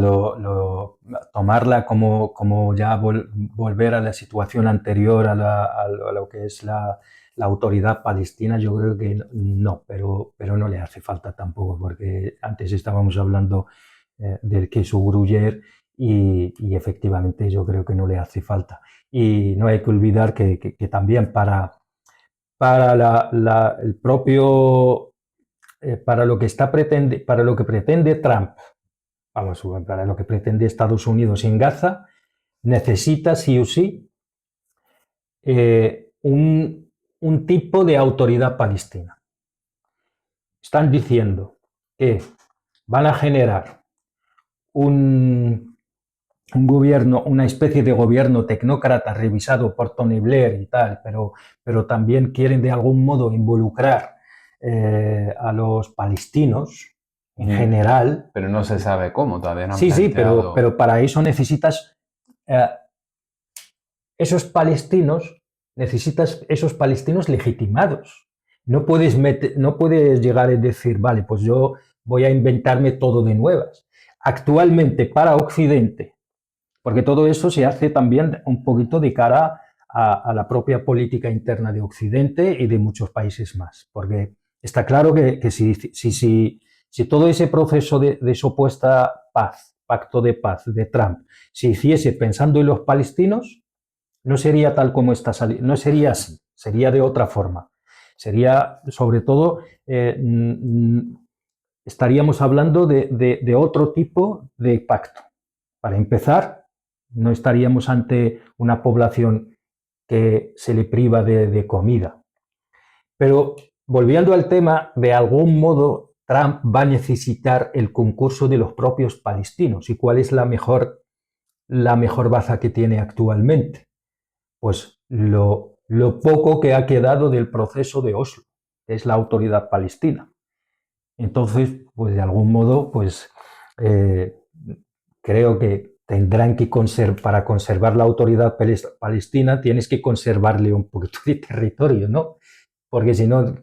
tomarla como ya volver a la situación anterior a lo que es la autoridad palestina, yo creo que no, pero no le hace falta tampoco, porque antes estábamos hablando del queso Gruyère y efectivamente yo creo que no le hace falta. Y no hay que olvidar que también para el propio para lo que pretende Trump, para lo que pretende Estados Unidos en Gaza, necesita sí o sí un tipo de autoridad palestina. Están diciendo que van a generar un gobierno, una especie de gobierno tecnócrata revisado por Tony Blair y tal, pero también quieren de algún modo involucrar a los palestinos en general. Pero no se sabe cómo, todavía no han Sí, planteado... pero para eso necesitas esos palestinos legitimados. No puedes llegar a decir, vale, pues yo voy a inventarme todo de nuevas. Actualmente, para Occidente, porque todo eso se hace también un poquito de cara a la propia política interna de Occidente y de muchos países más, porque está claro que si todo ese proceso de supuesta paz, pacto de paz de Trump, se hiciese pensando en los palestinos, no sería tal como está saliendo, no sería así, sería de otra forma. Sería, sobre todo, estaríamos hablando de otro tipo de pacto. Para empezar, no estaríamos ante una población que se le priva de comida. Pero volviendo al tema, de algún modo Trump va a necesitar el concurso de los propios palestinos. ¿Y cuál es la mejor baza que tiene actualmente? Pues lo poco que ha quedado del proceso de Oslo, que es la autoridad palestina. Entonces, pues de algún modo, pues creo que tendrán que para conservar la autoridad palestina, tienes que conservarle un poquito de territorio, ¿no? Porque si no,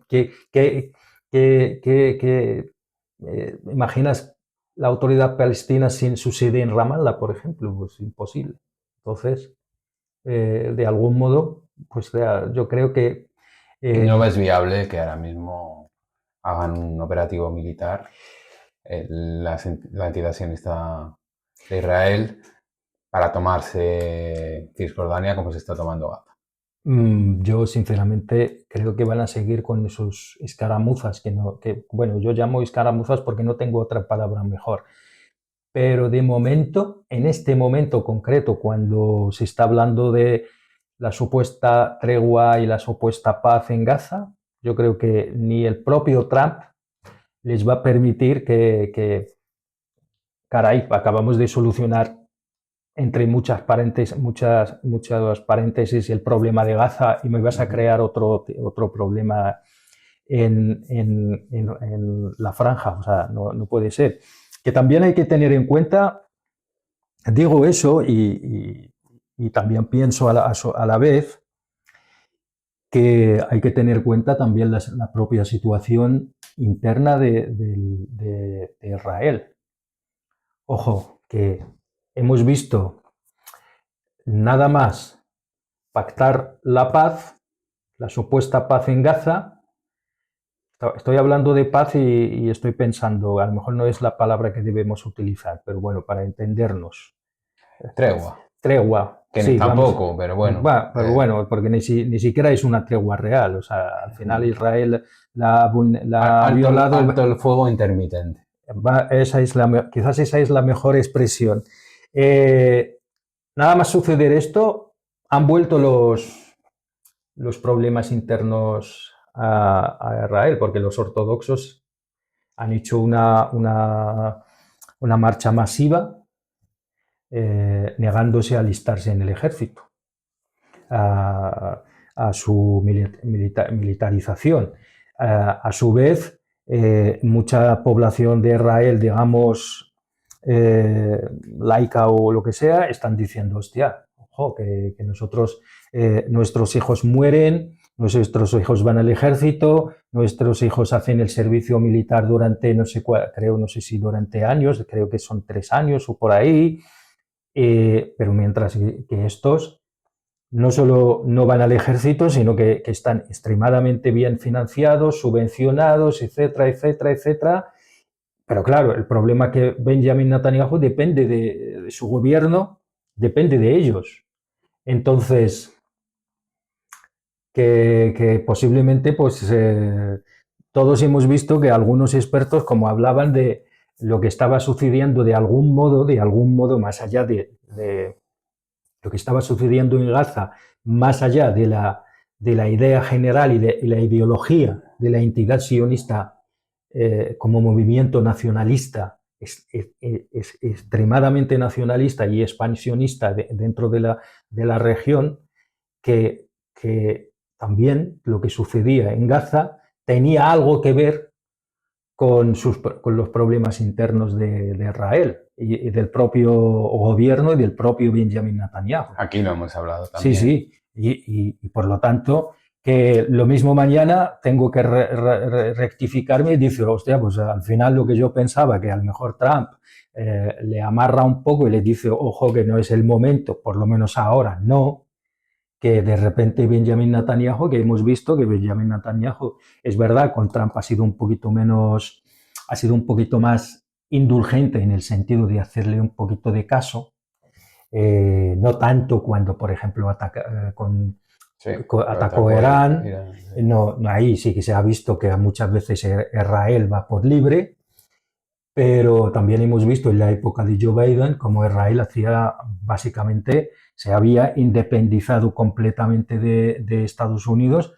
imaginas la autoridad palestina sin su sede en Ramallah, por ejemplo? Pues imposible. Entonces, de algún modo, pues yo creo que... ¿No ves viable que ahora mismo hagan un operativo militar la entidad sionista de Israel para tomarse Cisjordania como se está tomando Gaza? Yo sinceramente creo que van a seguir con sus escaramuzas, bueno, yo llamo escaramuzas porque no tengo otra palabra mejor. Pero de momento, en este momento concreto, cuando se está hablando de la supuesta tregua y la supuesta paz en Gaza, yo creo que ni el propio Trump les va a permitir caray, acabamos de solucionar entre muchas paréntesis el problema de Gaza y me vas a crear otro problema en la franja, o sea, no puede ser. Que también hay que tener en cuenta, digo eso y también pienso a la vez que hay que tener en cuenta también la propia situación interna de Israel. Ojo, que hemos visto nada más pactar la paz, la supuesta paz en Gaza. Estoy hablando de paz y estoy pensando, a lo mejor no es la palabra que debemos utilizar, pero bueno, para entendernos. Tregua. Tregua. Que sí, tampoco, pero bueno. Pero bueno, porque ni siquiera es una tregua real. O sea, al final Israel la ha violado. Alto el fuego intermitente. Quizás esa es la mejor expresión. Nada más suceder esto, han vuelto los problemas internos a Israel, porque los ortodoxos han hecho una marcha masiva negándose a alistarse en el ejército, a su militarización. A su vez, mucha población de Israel, digamos, laica o lo que sea, están diciendo, hostia, ojo, que nosotros, nuestros hijos mueren, nuestros hijos van al ejército, nuestros hijos hacen el servicio militar durante, no sé si durante años, creo que son 3 años o por ahí, pero mientras que estos no solo no van al ejército, sino que están extremadamente bien financiados, subvencionados, etcétera, etcétera, etcétera. Pero claro, el problema que Benjamin Netanyahu depende de su gobierno, depende de ellos. Entonces, que posiblemente pues todos hemos visto que algunos expertos como hablaban de lo que estaba sucediendo de algún modo más allá de lo que estaba sucediendo en Gaza, más allá de la idea general y la ideología de la entidad sionista como movimiento nacionalista, es extremadamente nacionalista y expansionista dentro de la región, que también lo que sucedía en Gaza tenía algo que ver con los problemas internos de Israel y del propio gobierno y del propio Benjamin Netanyahu. Aquí lo hemos hablado también. Sí, y por lo tanto, que lo mismo mañana tengo que rectificarme y decir, hostia, pues al final lo que yo pensaba, que a lo mejor Trump le amarra un poco y le dice, ojo, que no es el momento, por lo menos ahora no, que de repente Benjamin Netanyahu, que hemos visto que Benjamin Netanyahu, es verdad, con Trump ha sido un poquito menos, ha sido un poquito más indulgente en el sentido de hacerle un poquito de caso, no tanto cuando, por ejemplo, Sí, atacó Irán, no, ahí sí que se ha visto que muchas veces Israel va por libre, pero también hemos visto en la época de Joe Biden como Israel hacía básicamente, se había independizado completamente de Estados Unidos,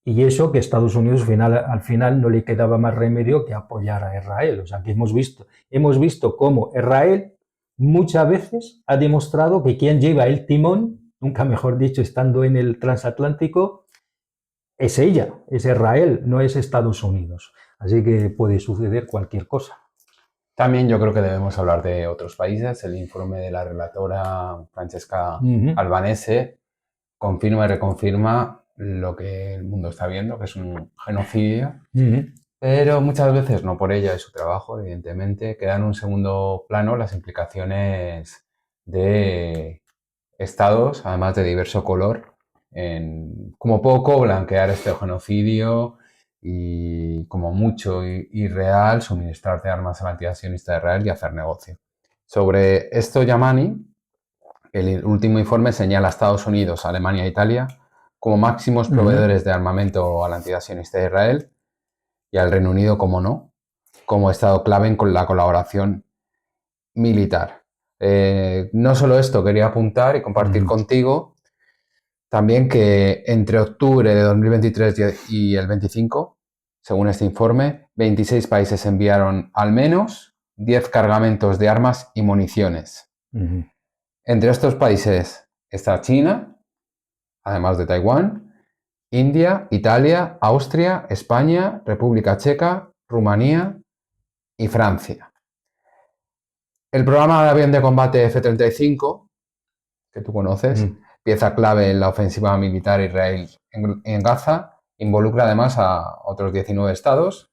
y eso que Estados Unidos al final no le quedaba más remedio que apoyar a Israel. O sea que hemos visto cómo Israel muchas veces ha demostrado que quien lleva el timón, nunca mejor dicho, estando en el transatlántico, es ella, es Israel, no es Estados Unidos. Así que puede suceder cualquier cosa. También yo creo que debemos hablar de otros países. El informe de la relatora Francesca Albanese confirma y reconfirma lo que el mundo está viendo, que es un genocidio, pero muchas veces, no por ella y su trabajo, evidentemente, quedan en un segundo plano las implicaciones de estados, además de diverso color, en como poco blanquear este genocidio y como mucho y real suministrarte armas al antisionista de Israel y hacer negocio. Sobre esto, Yamani, el último informe señala a Estados Unidos, Alemania e Italia como máximos proveedores de armamento al antisionista de Israel y al Reino Unido, como no, como estado clave en la colaboración militar. No solo esto, quería apuntar y compartir contigo también que entre octubre de 2023 y el 25, según este informe, 26 países enviaron al menos 10 cargamentos de armas y municiones. Entre estos países está China, además de Taiwán, India, Italia, Austria, España, República Checa, Rumanía y Francia. El programa de avión de combate F-35, que tú conoces, pieza clave en la ofensiva militar israelí en Gaza, involucra además a otros 19 estados.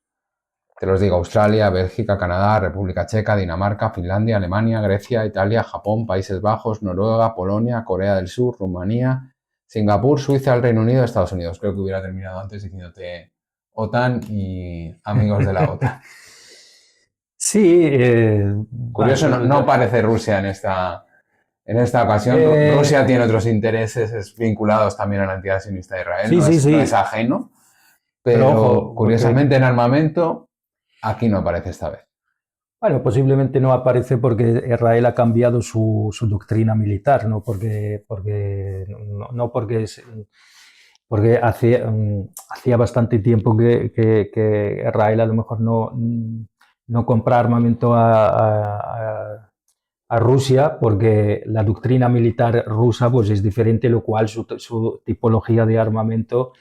Te los digo: Australia, Bélgica, Canadá, República Checa, Dinamarca, Finlandia, Alemania, Grecia, Italia, Japón, Países Bajos, Noruega, Polonia, Corea del Sur, Rumanía, Singapur, Suiza, el Reino Unido, Estados Unidos. Creo que hubiera terminado antes diciéndote OTAN y amigos de la OTAN. Sí. Curioso, no parece Rusia en esta ocasión. Rusia tiene otros intereses vinculados también a la entidad sionista de Israel, no es ajeno, pero ojo, curiosamente en armamento aquí no aparece esta vez. Bueno, posiblemente no aparece porque Israel ha cambiado su doctrina militar, no porque hacía bastante tiempo que Israel a lo mejor no compra armamento a Rusia, porque la doctrina militar rusa pues es diferente, lo cual su tipología de armamento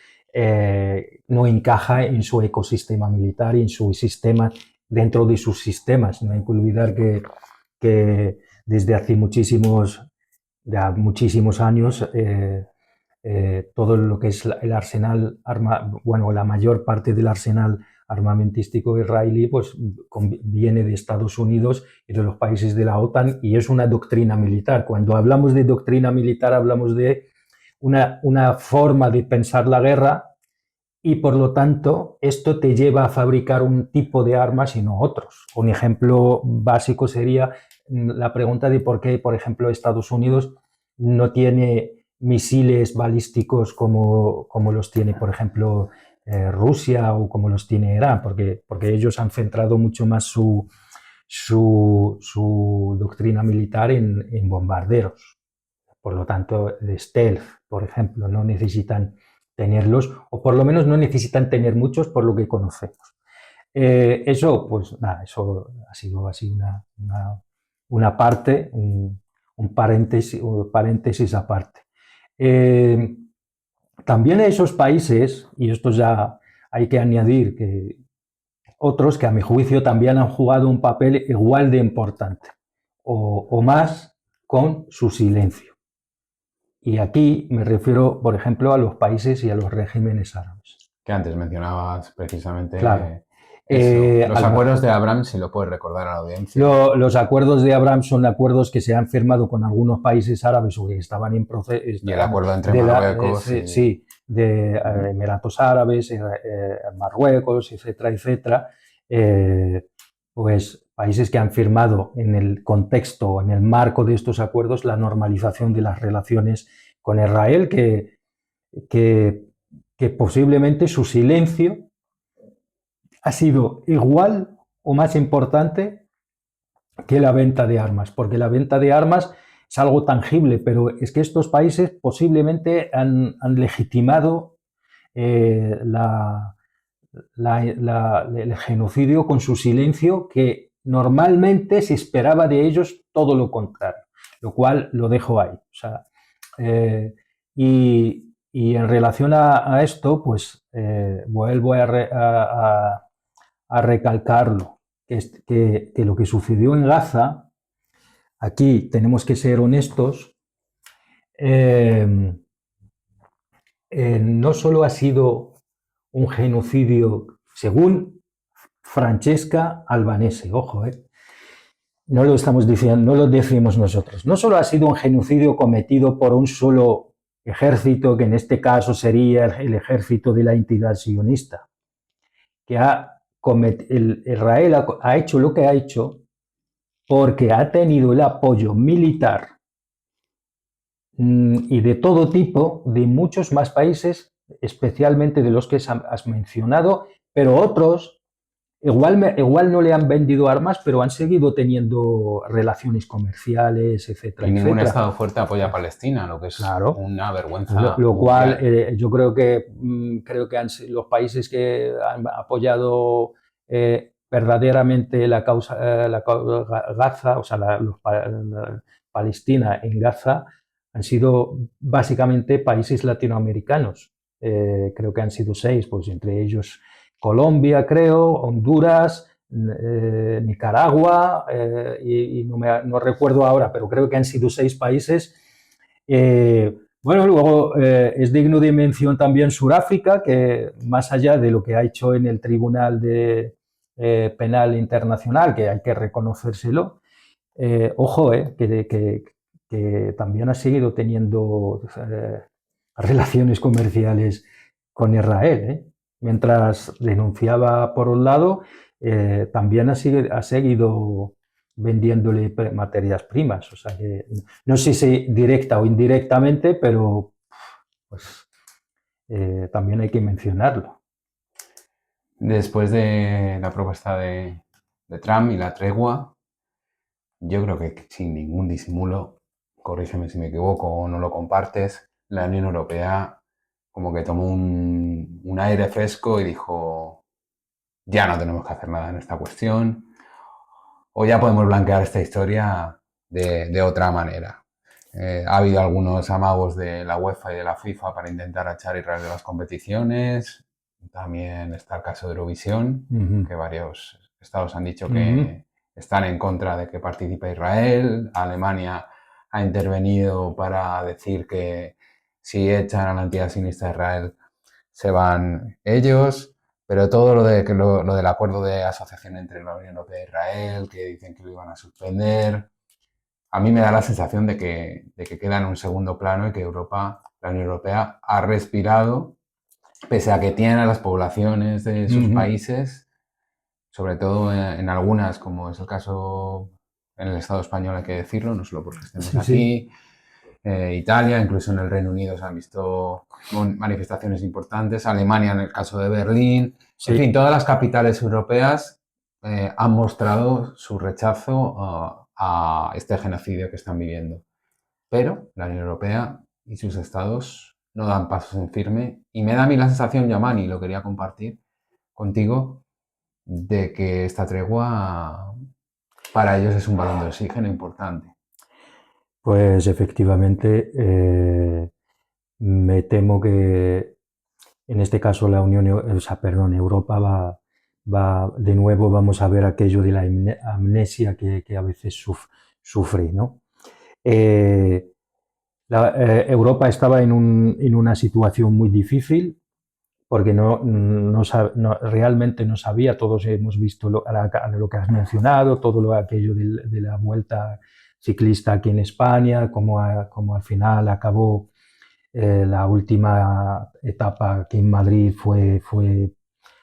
no encaja en su ecosistema militar y en su sistema, dentro de sus sistemas. No hay que olvidar que desde hace muchísimos años todo lo que es el arsenal, la mayor parte del arsenal armamentístico israelí pues viene de Estados Unidos y de los países de la OTAN, y es una doctrina militar. Cuando hablamos de doctrina militar hablamos de una forma de pensar la guerra, y por lo tanto esto te lleva a fabricar un tipo de armas y no otros. Un ejemplo básico sería la pregunta de por qué, por ejemplo, Estados Unidos no tiene misiles balísticos como los tiene, por ejemplo, Rusia, o como los tiene Irán, porque ellos han centrado mucho más su doctrina militar en bombarderos. Por lo tanto, de stealth, por ejemplo, no necesitan tenerlos, o por lo menos no necesitan tener muchos, por lo que conocemos. Eso, pues nada, eso ha sido así una parte, un paréntesis aparte. También esos países, y esto ya hay que añadir que otros que a mi juicio también han jugado un papel igual de importante, o más, con su silencio. Y aquí me refiero, por ejemplo, a los países y a los regímenes árabes. Que antes mencionabas precisamente Claro. eso. Los acuerdos de Abraham, si lo puedes recordar a la audiencia. Los acuerdos de Abraham son acuerdos que se han firmado con algunos países árabes o que estaban en proceso. Y el acuerdo entre Marruecos sí, de Emiratos Árabes, Marruecos, etcétera, etcétera. Pues países que han firmado en el contexto, en el marco de estos acuerdos, la normalización de las relaciones con Israel, que posiblemente su silencio ha sido igual o más importante que la venta de armas, porque la venta de armas es algo tangible, pero es que estos países posiblemente han legitimado el genocidio con su silencio, que normalmente se esperaba de ellos todo lo contrario, lo cual lo dejo ahí. O sea, y en relación a esto, pues vuelvo a recalcarlo, que lo que sucedió en Gaza, aquí tenemos que ser honestos, no solo ha sido un genocidio, según Francesca Albanese, ojo, no lo estamos diciendo, no lo decimos nosotros, no solo ha sido un genocidio cometido por un solo ejército, que en este caso sería el ejército de la entidad sionista, que Israel ha hecho lo que ha hecho porque ha tenido el apoyo militar y de todo tipo de muchos más países, especialmente de los que has mencionado, pero otros igual no le han vendido armas, pero han seguido teniendo relaciones comerciales, etcétera. Y ningún Estado fuerte apoya a Palestina, lo que es una vergüenza. Lo cual yo creo que los países que han apoyado verdaderamente la causa Gaza, o sea, la Palestina en Gaza, han sido básicamente países latinoamericanos. Creo que han sido 6, pues entre ellos Colombia, creo, Honduras, Nicaragua, y no recuerdo ahora, pero creo que han sido 6 países. Bueno, luego es digno de mención también Sudáfrica, que más allá de lo que ha hecho en el Tribunal Penal Internacional, que hay que reconocérselo, ojo, que también ha seguido tenido relaciones comerciales con Israel. Mientras denunciaba por un lado, también ha seguido vendiéndole materias primas. O sea que no sé si directa o indirectamente, pero pues también hay que mencionarlo. Después de la propuesta de Trump y la tregua, yo creo que sin ningún disimulo, corrígeme si me equivoco o no lo compartes, la Unión Europea como que tomó un aire fresco y dijo, ya no tenemos que hacer nada en esta cuestión, o ya podemos blanquear esta historia de otra manera. Ha habido algunos amagos de la UEFA y de la FIFA para intentar echar a Israel de las competiciones. También está el caso de Eurovisión, que varios estados han dicho que están en contra de que participe Israel. Alemania ha intervenido para decir que si echan a la entidad sionista de Israel se van ellos. Pero todo lo del acuerdo de asociación entre la Unión Europea e Israel, que dicen que lo iban a suspender, a mí me da la sensación de que queda en un segundo plano y que la Unión Europea, ha respirado, pese a que tiene a las poblaciones de sus países, sobre todo en algunas, como es el caso en el Estado español, hay que decirlo, no solo porque estemos aquí, Italia, incluso en el Reino Unido se han visto manifestaciones importantes, Alemania en el caso de Berlín, en fin, todas las capitales europeas han mostrado su rechazo a este genocidio que están viviendo. Pero la Unión Europea y sus estados no dan pasos en firme, y me da a mí la sensación, Yamani, y lo quería compartir contigo, de que esta tregua para ellos es un balón de oxígeno importante. Pues efectivamente, me temo que en este caso la Europa va de nuevo, vamos a ver aquello de la amnesia que a veces sufre, ¿no? Europa estaba en una situación muy difícil porque realmente no sabía, todos hemos visto lo que has mencionado, todo aquello de la vuelta ciclista aquí en España, como al final acabó la última etapa aquí en Madrid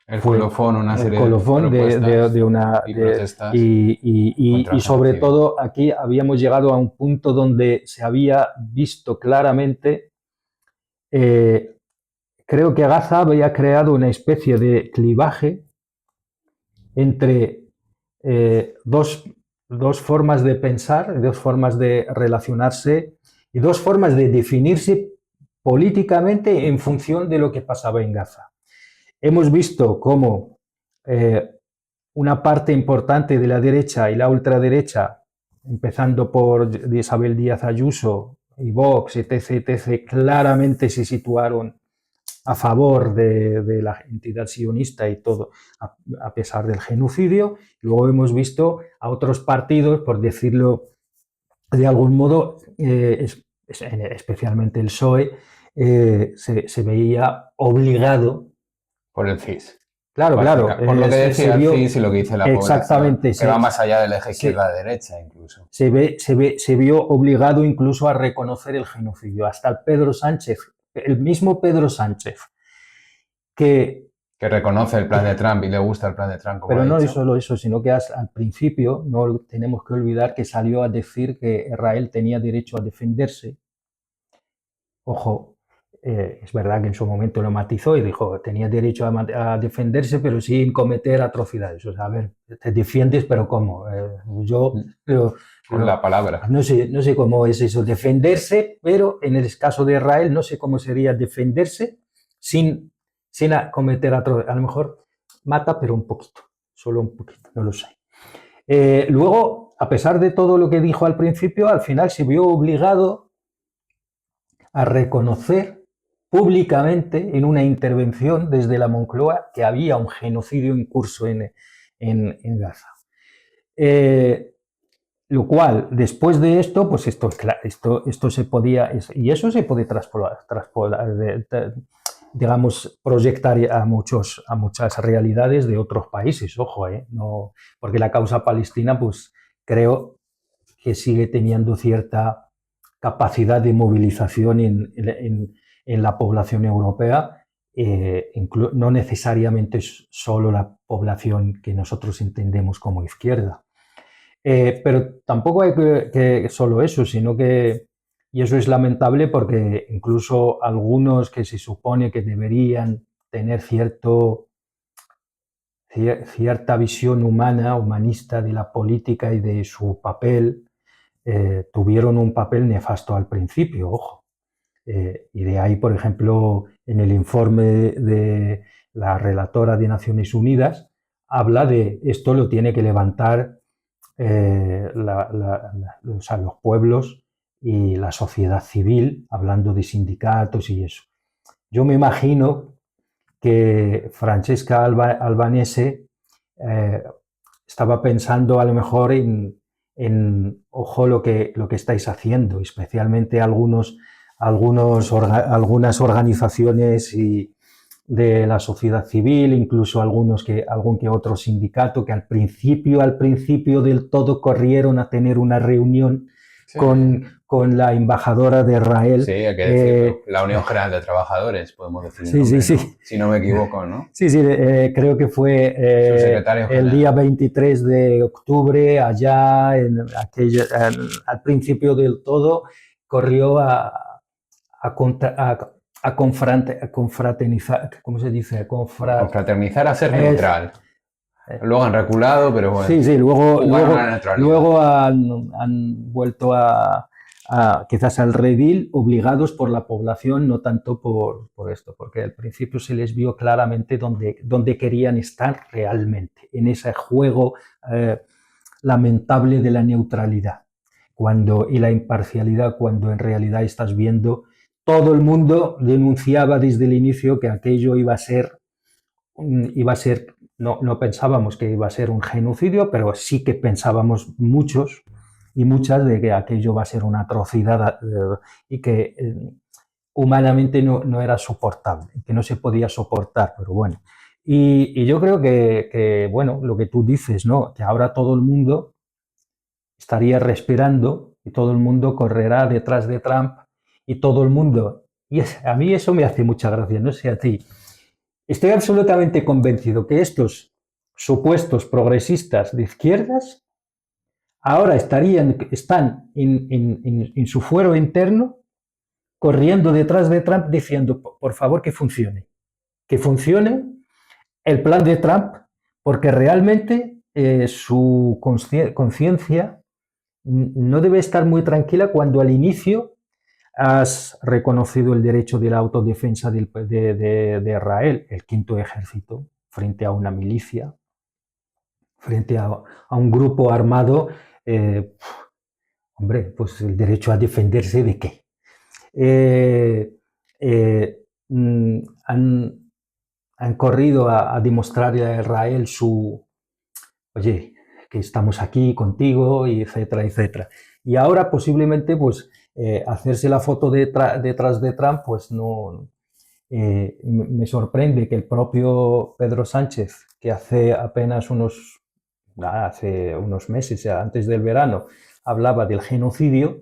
El colofón, una el serie de colofón propuestas una... y protestas contra y el sobre genocidio. todo aquí habíamos llegado a un punto donde se había visto claramente, eh, creo que Gaza había creado una especie de clivaje entre dos formas de pensar, dos formas de relacionarse y dos formas de definirse políticamente en función de lo que pasaba en Gaza. Hemos visto cómo una parte importante de la derecha y la ultraderecha, empezando por Isabel Díaz Ayuso y Vox, etc., claramente se situaron a favor de la entidad sionista y todo, a pesar del genocidio. Luego hemos visto a otros partidos, por decirlo de algún modo, especialmente el PSOE, se veía obligado. Por el CIS. Claro, claro. Por lo que decía el vio CIS y lo que dice la población, exactamente, que va más allá del eje izquierda-derecha incluso. se vio obligado incluso a reconocer el genocidio. Hasta Pedro Sánchez, el mismo Pedro Sánchez, que reconoce el plan de Trump y le gusta el plan de Trump, como pero ha no dicho. es solo eso, sino que al principio no tenemos que olvidar que salió a decir que Israel tenía derecho a defenderse. Ojo, es verdad que en su momento lo matizó y dijo tenía derecho a defenderse, pero sin cometer atrocidades. O sea, a ver, te defiendes, pero ¿cómo? Con la palabra. No sé cómo es eso, defenderse, pero en el caso de Israel no sé cómo sería defenderse sin cometer atrocidades. A lo mejor mata, pero un poquito, solo un poquito, no lo sé. Luego, a pesar de todo lo que dijo al principio, al final se vio obligado a reconocer públicamente en una intervención desde la Moncloa que había un genocidio en curso en Gaza. Lo cual, después de esto, pues esto se podía, y eso se puede digamos, proyectar a muchas realidades de otros países, ojo, no, porque la causa palestina, pues creo que sigue teniendo cierta capacidad de movilización en la población europea, no necesariamente solo la población que nosotros entendemos como izquierda. Pero tampoco hay que solo eso, sino que, y eso es lamentable porque incluso algunos que se supone que deberían tener cierta visión humanista de la política y de su papel, tuvieron un papel nefasto al principio, ojo. Y de ahí, por ejemplo, en el informe de la relatora de Naciones Unidas, habla de esto lo tiene que levantar o sea, los pueblos y la sociedad civil, hablando de sindicatos y eso. Yo me imagino que Francesca Albanese estaba pensando a lo mejor ojo lo que estáis haciendo, especialmente algunas organizaciones de la sociedad civil, incluso algún que otro sindicato que al principio del todo corrieron a tener una reunión sí. con la embajadora de Israel. Sí, hay que decirlo. La Unión General de Trabajadores, podemos decir. Sí, nombre, sí, ¿no? sí. Si no me equivoco, ¿no? Sí, creo que fue el día 23 de octubre, allá, al principio del todo, corrió a confraternizar, ¿cómo se dice? Confraternizar, a ser neutral. Luego han reculado, pero bueno. Sí, luego han vuelto a quizás al redil, obligados por la población, no tanto por esto, porque al principio se les vio claramente dónde querían estar realmente, en ese juego lamentable de la neutralidad y la imparcialidad, cuando en realidad estás viendo, todo el mundo denunciaba desde el inicio que aquello iba a ser, no pensábamos que iba a ser un genocidio, pero sí que pensábamos muchos y muchas de que aquello va a ser una atrocidad y que humanamente no era soportable, que no se podía soportar, pero bueno. Y yo creo bueno, lo que tú dices, ¿no? Que ahora todo el mundo estaría respirando y todo el mundo correrá detrás de Trump y todo el mundo. A mí eso me hace mucha gracia, no sé a ti. Estoy absolutamente convencido que estos supuestos progresistas de izquierdas ahora están en su fuero interno corriendo detrás de Trump diciendo, por favor, que funcione el plan de Trump, porque realmente su conciencia no debe estar muy tranquila cuando al inicio has reconocido el derecho de la autodefensa de Israel, el quinto ejército, frente a una milicia, frente a un grupo armado. eh, Hombre, pues el derecho a defenderse de qué. Eh, eh, mm, han, han corrido a demostrarle a Israel oye, que estamos aquí contigo, y etcétera, etcétera. Y ahora posiblemente, pues, hacerse la foto detrás de Trump, pues no, me sorprende que el propio Pedro Sánchez, que hace unos meses, antes del verano, hablaba del genocidio,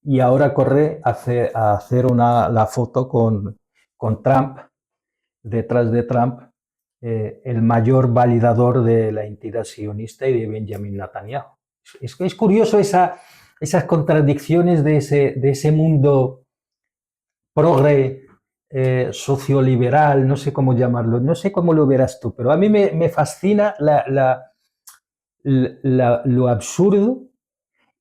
y ahora corre a hacer la foto con Trump, detrás de Trump, el mayor validador de la entidad sionista y de Benjamin Netanyahu. Es curioso esas contradicciones de ese mundo progre, socioliberal, no sé cómo llamarlo, no sé cómo lo verás tú, pero a mí me fascina lo absurdo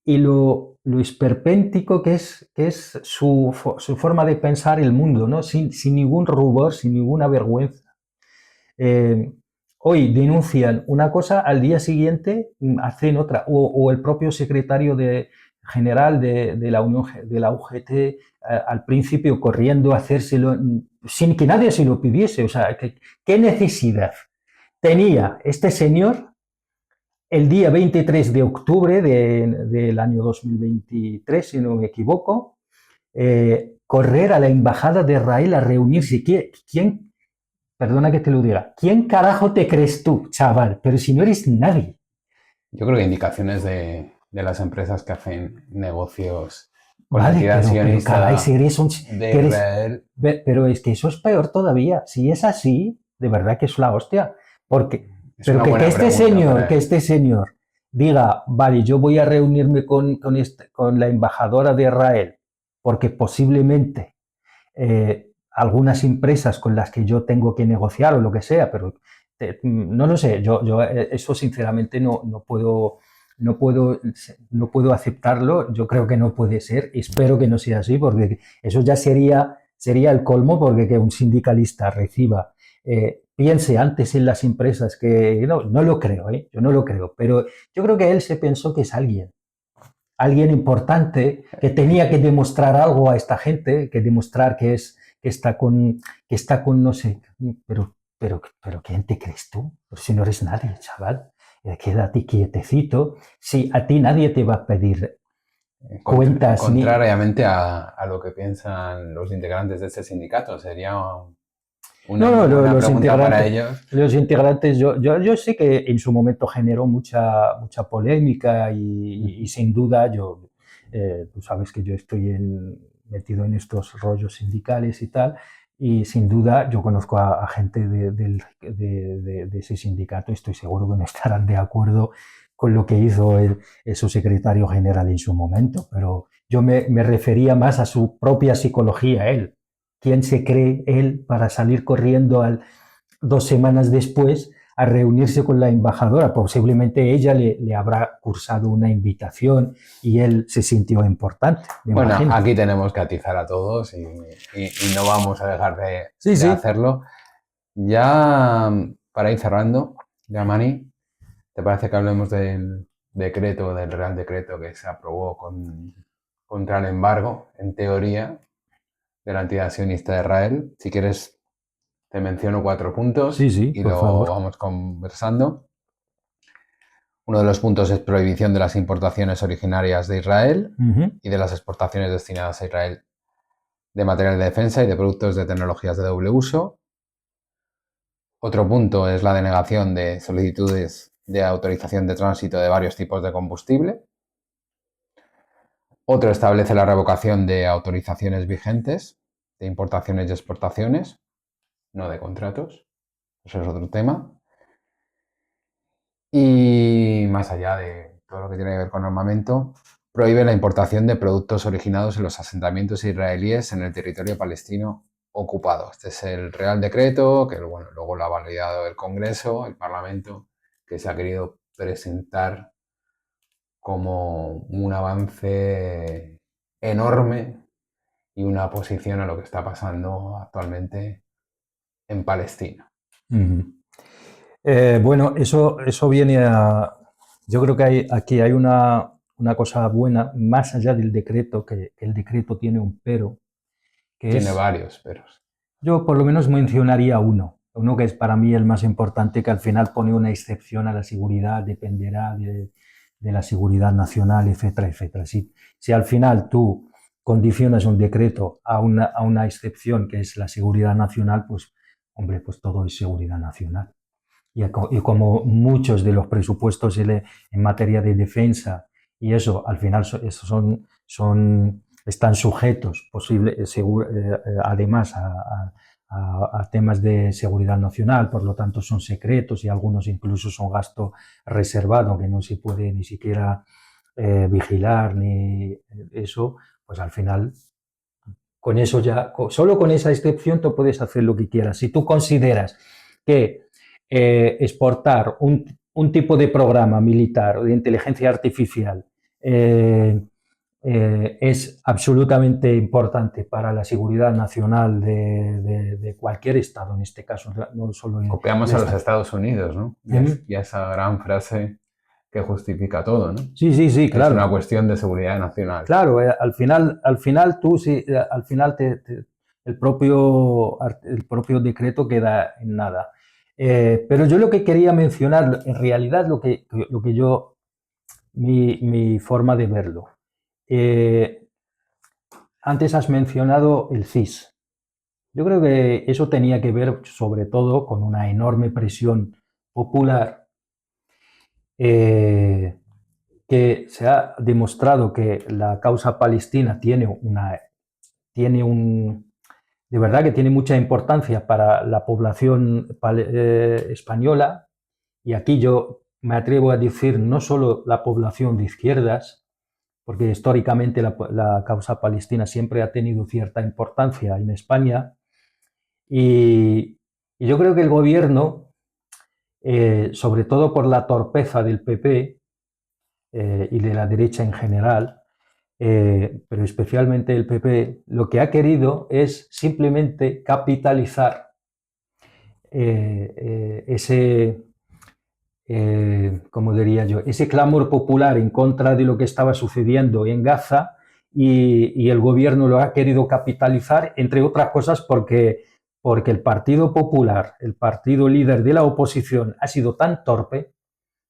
y lo esperpéntico que es su forma de pensar el mundo, ¿no? Sin ningún rubor, sin ninguna vergüenza. Eh, Hoy denuncian una cosa, al día siguiente hacen otra, o el propio secretario general de la Unión de la UGT al principio corriendo a hacérselo sin que nadie se lo pidiese. O sea, ¿qué necesidad tenía este señor el día 23 de octubre del año 2023, si no me equivoco, correr a la embajada de Israel a reunirse? ¿Quién, perdona que te lo diga, quién carajo te crees tú, chaval? Pero si no eres nadie. Yo creo que indicaciones de las empresas que hacen negocios con la Vale, entidad pero caray, si sionista eres de que eres, Israel. pero es que eso es peor todavía. Si es así, de verdad que es la hostia. Porque, Es pero una buena pregunta para que él. este señor diga, vale, yo voy a reunirme con la embajadora de Israel, porque posiblemente algunas empresas con las que yo tengo que negociar o lo que sea, pero no lo sé, yo eso sinceramente no puedo aceptarlo. Yo creo que no puede ser, espero que no sea así, porque eso ya sería el colmo, porque que un sindicalista piense antes en las empresas que... No lo creo, yo no lo creo, pero yo creo que él se pensó que es alguien importante, que tenía que demostrar algo a esta gente, que demostrar que está con no sé, pero ¿quién te crees tú? Pues si no eres nadie, chaval, quédate quietecito. Si a ti nadie te va a pedir cuentas ni... Contrariamente a lo que piensan los integrantes de este sindicato, sería una No, muy no, buena pregunta para ellos. los integrantes, yo sé que en su momento generó mucha polémica y sin duda tú sabes que yo estoy metido en estos rollos sindicales y tal, y sin duda yo conozco a gente de ese sindicato, estoy seguro que no estarán de acuerdo con lo que hizo su secretario general en su momento, pero yo me refería más a su propia psicología, él. ¿Quién se cree él para salir corriendo 2 semanas después a reunirse con la embajadora? Posiblemente ella le habrá cursado una invitación y él se sintió importante, me Bueno, imagino. aquí tenemos que atizar a todos y no vamos a dejar Sí, de sí. hacerlo. Ya para ir cerrando, ya Mani, ¿te parece que hablemos del decreto, del Real Decreto que se aprobó contra el embargo, en teoría, de la entidad sionista de Israel? Si quieres, te menciono 4 Sí, puntos sí, y por lo favor. vamos conversando. Uno de los puntos es prohibición de las importaciones originarias de Israel Ujú. y de las exportaciones destinadas a Israel de material de defensa y de productos de tecnologías de doble uso. Otro punto es la denegación de solicitudes de autorización de tránsito de varios tipos de combustible. Otro establece la revocación de autorizaciones vigentes de importaciones y exportaciones, no de contratos. Eso es otro tema. Y más allá de todo lo que tiene que ver con armamento, prohíbe la importación de productos originados en los asentamientos israelíes en el territorio palestino ocupado. Este es el Real Decreto, que bueno, luego lo ha validado el Congreso, el Parlamento, que se ha querido presentar como un avance enorme y una oposición a lo que está pasando actualmente en Palestina. Ujú. Bueno, eso viene a... Yo creo que aquí hay una cosa buena, más allá del decreto, que el decreto tiene un pero, que Tiene es, varios peros. yo por lo menos mencionaría uno que es para mí el más importante, que al final pone una excepción a la seguridad, dependerá de la seguridad nacional, etcétera, etcétera. Si al final tú condicionas un decreto a una excepción que es la seguridad nacional, pues, hombre, pues todo es seguridad nacional. Y como muchos de los presupuestos en materia de defensa y eso, al final están sujetos además a temas de seguridad nacional, por lo tanto son secretos y algunos incluso son gasto reservado que no se puede ni siquiera vigilar ni eso, pues al final con eso ya, solo con esa excepción tú puedes hacer lo que quieras. Si tú consideras que exportar un tipo de programa militar o de inteligencia artificial es absolutamente importante para la seguridad nacional de cualquier Estado, en este caso, no solo Copiamos el a los Estado. Estados Unidos, ¿no? Y esa gran frase que justifica todo, ¿no? Sí, sí, sí, Es una claro. cuestión de seguridad nacional. Claro, al final tú, sí, al final el propio decreto queda en nada. Pero yo lo que quería mencionar, en realidad lo que yo, mi forma de verlo. Eh, Antes has mencionado el CIS. Yo creo que eso tenía que ver sobre todo con una enorme presión popular, eh, que se ha demostrado que la causa palestina tiene de verdad que tiene mucha importancia para la población española, y aquí yo me atrevo a decir no solo la población de izquierdas, porque históricamente la causa palestina siempre ha tenido cierta importancia en España, y yo creo que el gobierno, sobre todo por la torpeza del PP y de la derecha en general, pero especialmente el PP, lo que ha querido es simplemente capitalizar ese, como diría yo, ese clamor popular en contra de lo que estaba sucediendo en Gaza, y el gobierno lo ha querido capitalizar, entre otras cosas porque el Partido Popular, el partido líder de la oposición, ha sido tan torpe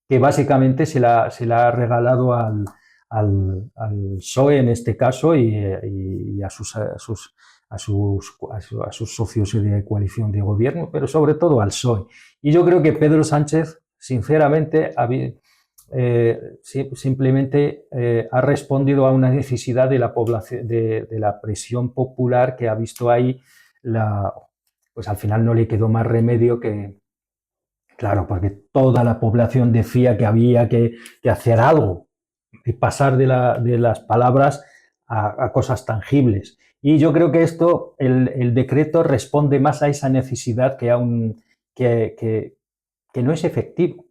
que básicamente se la ha regalado al PSOE en este caso, y a sus socios de coalición de gobierno, pero sobre todo al PSOE. Y yo creo que Pedro Sánchez, sinceramente, simplemente ha respondido a una necesidad de la población, de la presión popular que ha visto ahí. Pues al final no le quedó más remedio que, claro, porque toda la población decía que había que hacer algo y pasar de las palabras a cosas tangibles. Y yo creo que el decreto responde más a esa necesidad que, que, que no es efectivo.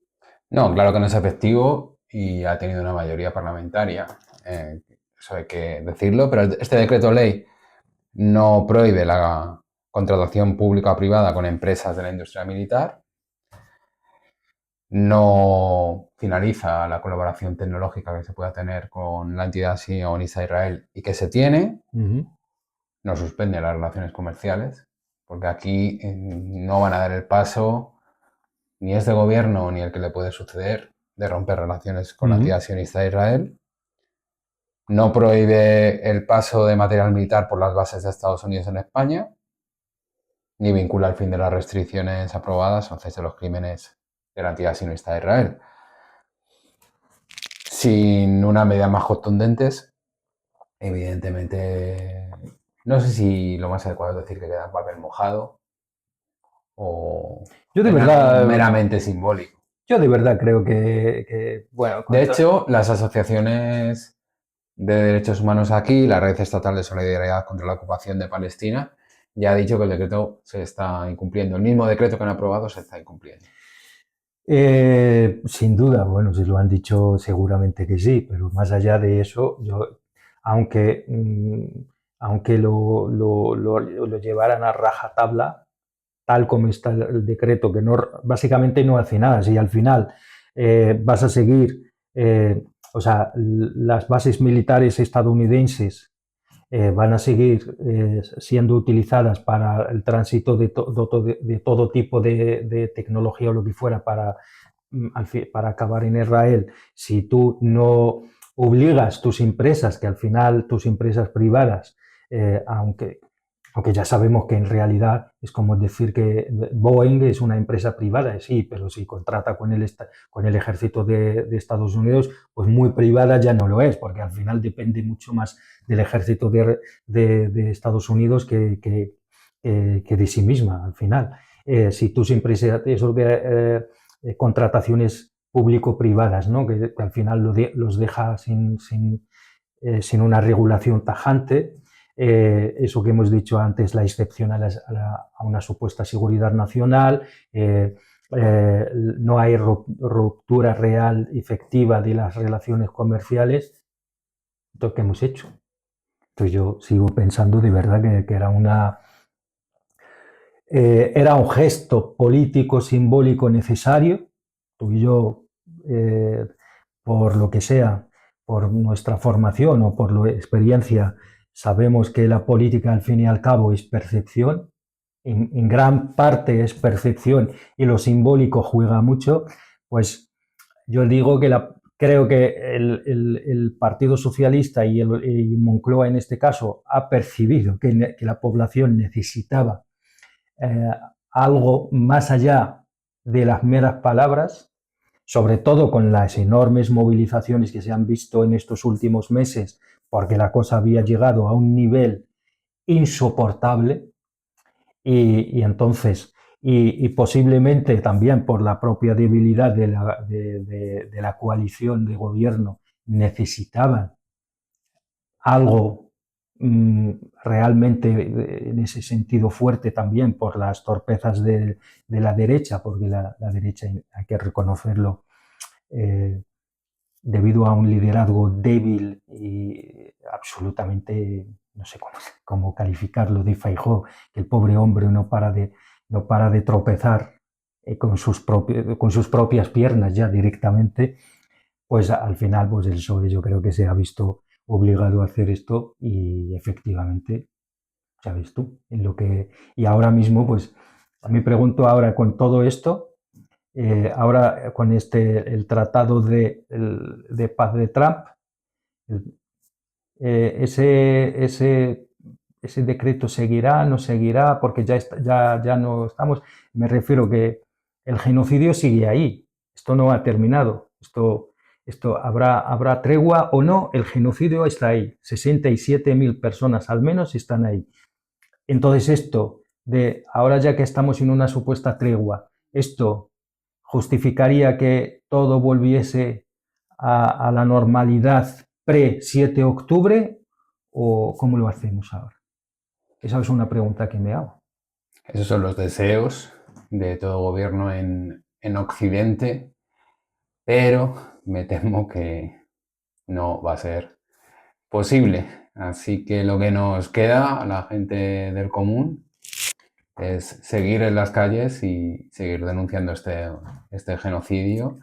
No, claro que no es efectivo y ha tenido una mayoría parlamentaria. Eso hay que decirlo, pero este decreto ley no prohíbe la contratación pública o privada con empresas de la industria militar, no finaliza la colaboración tecnológica que se pueda tener con la entidad sionista Israel y que se tiene, no suspende las relaciones comerciales, porque aquí no van a dar el paso ni este gobierno ni el que le puede suceder de romper relaciones con la entidad sionista de Israel. No prohíbe el paso de material militar por las bases de Estados Unidos en España, ni vincula el fin de las restricciones aprobadas o cese de los crímenes de la entidad sionista de Israel. Sin unas medidas más contundentes, evidentemente, no sé si lo más adecuado es decir que queda en papel mojado o Yo de verdad, meramente simbólico. yo de verdad creo que bueno, de hecho, las asociaciones de derechos humanos aquí, la Red Estatal de Solidaridad contra la Ocupación de Palestina, ya ha dicho que el decreto se está incumpliendo. El mismo decreto que han aprobado se está incumpliendo. Sin duda, bueno, si lo han dicho seguramente que sí, pero más allá de eso, yo, aunque, aunque lo llevaran a rajatabla, tal como está el decreto, que no, básicamente no hace nada, si al final vas a seguir, o sea, las bases militares estadounidenses van a seguir siendo utilizadas para el tránsito de todo tipo de tecnología o lo que fuera para acabar en Israel. Si tú no obligas tus empresas, que al final tus empresas privadas, aunque ya sabemos que en realidad es como decir que Boeing es una empresa privada, sí, pero si contrata con el ejército de Estados Unidos, pues muy privada ya no lo es, porque al final depende mucho más del ejército de Estados Unidos que de sí misma, al final. Si tus empresas, eso que contrataciones público-privadas, ¿no? que al final los deja sin una regulación tajante. Eso que hemos dicho antes, la excepción a una supuesta seguridad nacional, no hay ruptura real, efectiva de las relaciones comerciales. Entonces, ¿qué hemos hecho? Entonces yo sigo pensando de verdad que era un gesto político simbólico necesario. Tú y yo, por lo que sea, por nuestra formación o por la experiencia, sabemos que la política al fin y al cabo es percepción, en gran parte es percepción y lo simbólico juega mucho. Pues yo digo que creo que el Partido Socialista y Moncloa en este caso ha percibido que la población necesitaba eh, algo más allá de las meras palabras, sobre todo con las enormes movilizaciones que se han visto en estos últimos meses, porque la cosa había llegado a un nivel insoportable y entonces, y posiblemente también por la propia debilidad de la coalición de gobierno, necesitaban algo realmente en ese sentido fuerte también por las torpezas de la derecha, porque la derecha, hay que reconocerlo, eh, debido a un liderazgo débil y absolutamente, no sé cómo calificarlo, de Feijóo, que el pobre hombre no para de tropezar con sus propias piernas ya directamente, pues al final pues el PSOE yo creo que se ha visto obligado a hacer esto y efectivamente, ya ves tú, y ahora mismo pues me pregunto ahora con todo esto, ahora con el tratado de paz de Trump, eh, ese, ese, ese decreto seguirá, no seguirá, porque ya no estamos, me refiero que el genocidio sigue ahí, esto no ha terminado, esto habrá tregua o no, el genocidio está ahí, 67.000 personas al menos están ahí. Entonces esto de ahora ya que estamos en una supuesta tregua, esto justificaría que todo volviese a la normalidad pre-7 de octubre o cómo lo hacemos ahora. Esa es una pregunta que me hago. Esos son los deseos de todo gobierno en Occidente, pero me temo que no va a ser posible. Así que lo que nos queda a la gente del común es seguir en las calles y seguir denunciando este genocidio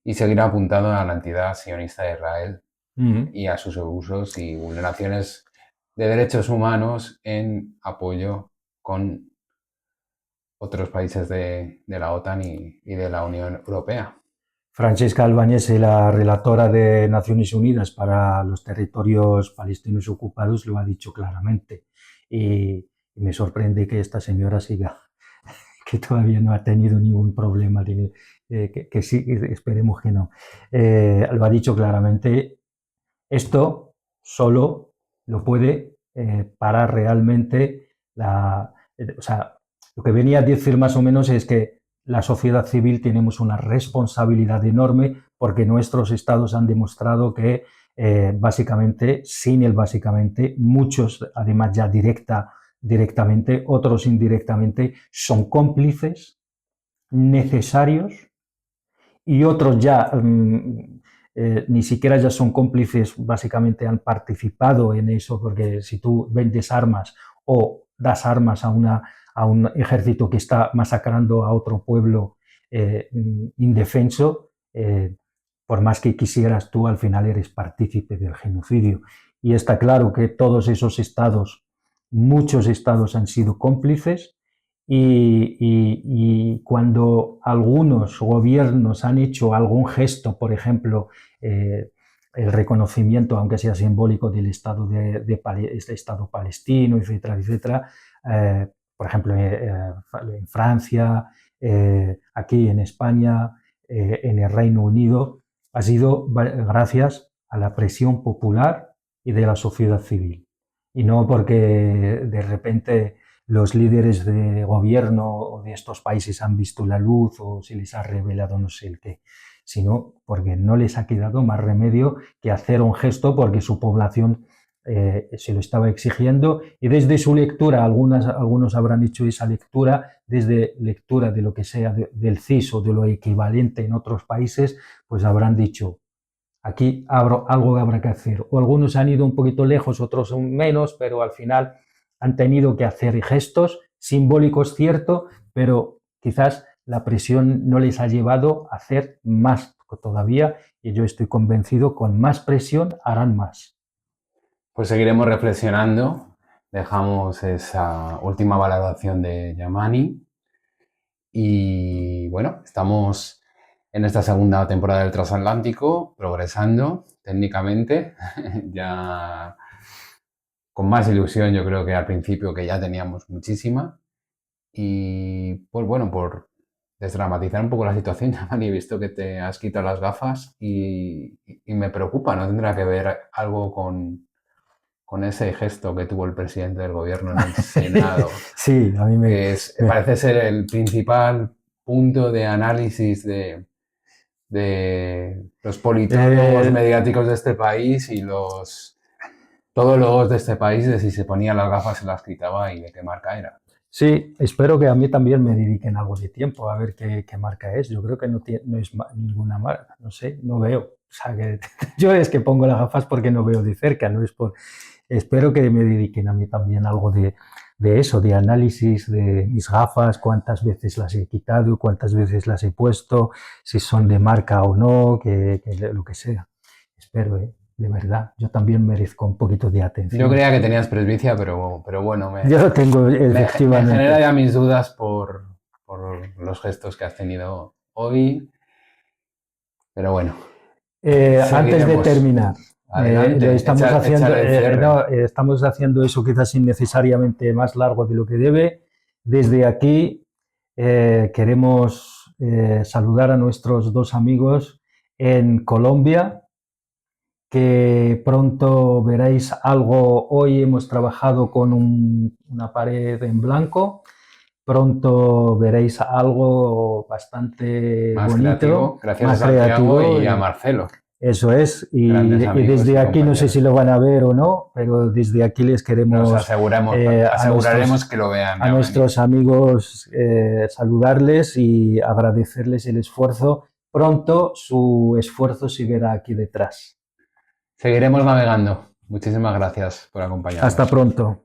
y seguir apuntando a la entidad sionista de Israel y a sus abusos y vulneraciones de derechos humanos en apoyo con otros países de la OTAN y de la Unión Europea. Francesca Albanese, la relatora de Naciones Unidas para los territorios palestinos ocupados, lo ha dicho claramente. Y me sorprende que esta señora siga, que todavía no ha tenido ningún problema, que sí, esperemos que no. Lo ha dicho claramente. Esto solo lo puede parar realmente o sea, lo que venía a decir más o menos es que la sociedad civil tenemos una responsabilidad enorme porque nuestros estados han demostrado que básicamente, sin el básicamente, muchos además ya directamente, otros indirectamente, son cómplices necesarios y otros ya ni siquiera ya son cómplices, básicamente han participado en eso, porque si tú vendes armas o das armas a un ejército que está masacrando a otro pueblo indefenso, por más que quisieras tú, al final eres partícipe del genocidio. Y está claro que todos esos estados, muchos estados han sido cómplices y cuando algunos gobiernos han hecho algún gesto, por ejemplo, el reconocimiento, aunque sea simbólico, del Estado, este Estado palestino, etcétera, etcétera, por ejemplo, en Francia, aquí en España, en el Reino Unido, ha sido gracias a la presión popular y de la sociedad civil. Y no porque de repente los líderes de gobierno de estos países han visto la luz o se les ha revelado no sé el qué, sino porque no les ha quedado más remedio que hacer un gesto porque su población se lo estaba exigiendo y desde su lectura, algunos habrán hecho esa lectura, desde lectura de lo que sea del CIS o de lo equivalente en otros países, pues habrán dicho, aquí algo habrá que hacer. O algunos han ido un poquito lejos, otros menos, pero al final han tenido que hacer gestos simbólicos, cierto, pero quizás la presión no les ha llevado a hacer más todavía y yo estoy convencido, con más presión harán más. Pues seguiremos reflexionando. Dejamos esa última valoración de Yamani. Y bueno, estamos en esta segunda temporada del Transatlántico, progresando técnicamente, ya con más ilusión yo creo que al principio, que ya teníamos muchísima. Y pues bueno, por desdramatizar un poco la situación, Yamani, he visto que te has quitado las gafas y me preocupa, ¿no tendrá que ver algo con ese gesto que tuvo el presidente del gobierno en el Senado? Sí, a mí Que parece ser el principal punto de análisis de los politólogos mediáticos de este país y los todólogos de este país, de si se ponía las gafas, se las quitaba y de qué marca era. Sí, espero que a mí también me dediquen algo de tiempo a ver qué marca es. Yo creo que no es ninguna marca, no sé, no veo. O sea, que yo es que pongo las gafas porque no veo de cerca, no es por... Espero que me dediquen a mí también algo de eso, de análisis de mis gafas, cuántas veces las he quitado, cuántas veces las he puesto, si son de marca o no, que lo que sea. Espero, de verdad, yo también merezco un poquito de atención. Yo creía que tenías presbicia, pero bueno, yo lo tengo, efectivamente. Me genera ya mis dudas por los gestos que has tenido hoy, pero bueno. Antes de terminar, estamos haciendo eso quizás innecesariamente más largo de lo que debe. Desde aquí queremos saludar a nuestros dos amigos en Colombia, que pronto veréis algo. Hoy hemos trabajado con una pared en blanco, pronto veréis algo bastante más bonito, creativo, gracias más a Santiago creativo y a Marcelo. Eso es, y desde aquí no sé si lo van a ver o no, pero desde aquí les queremos aseguraremos que lo vean. A nuestros amigos saludarles y agradecerles el esfuerzo. Pronto su esfuerzo se verá aquí detrás. Seguiremos navegando. Muchísimas gracias por acompañarnos. Hasta pronto.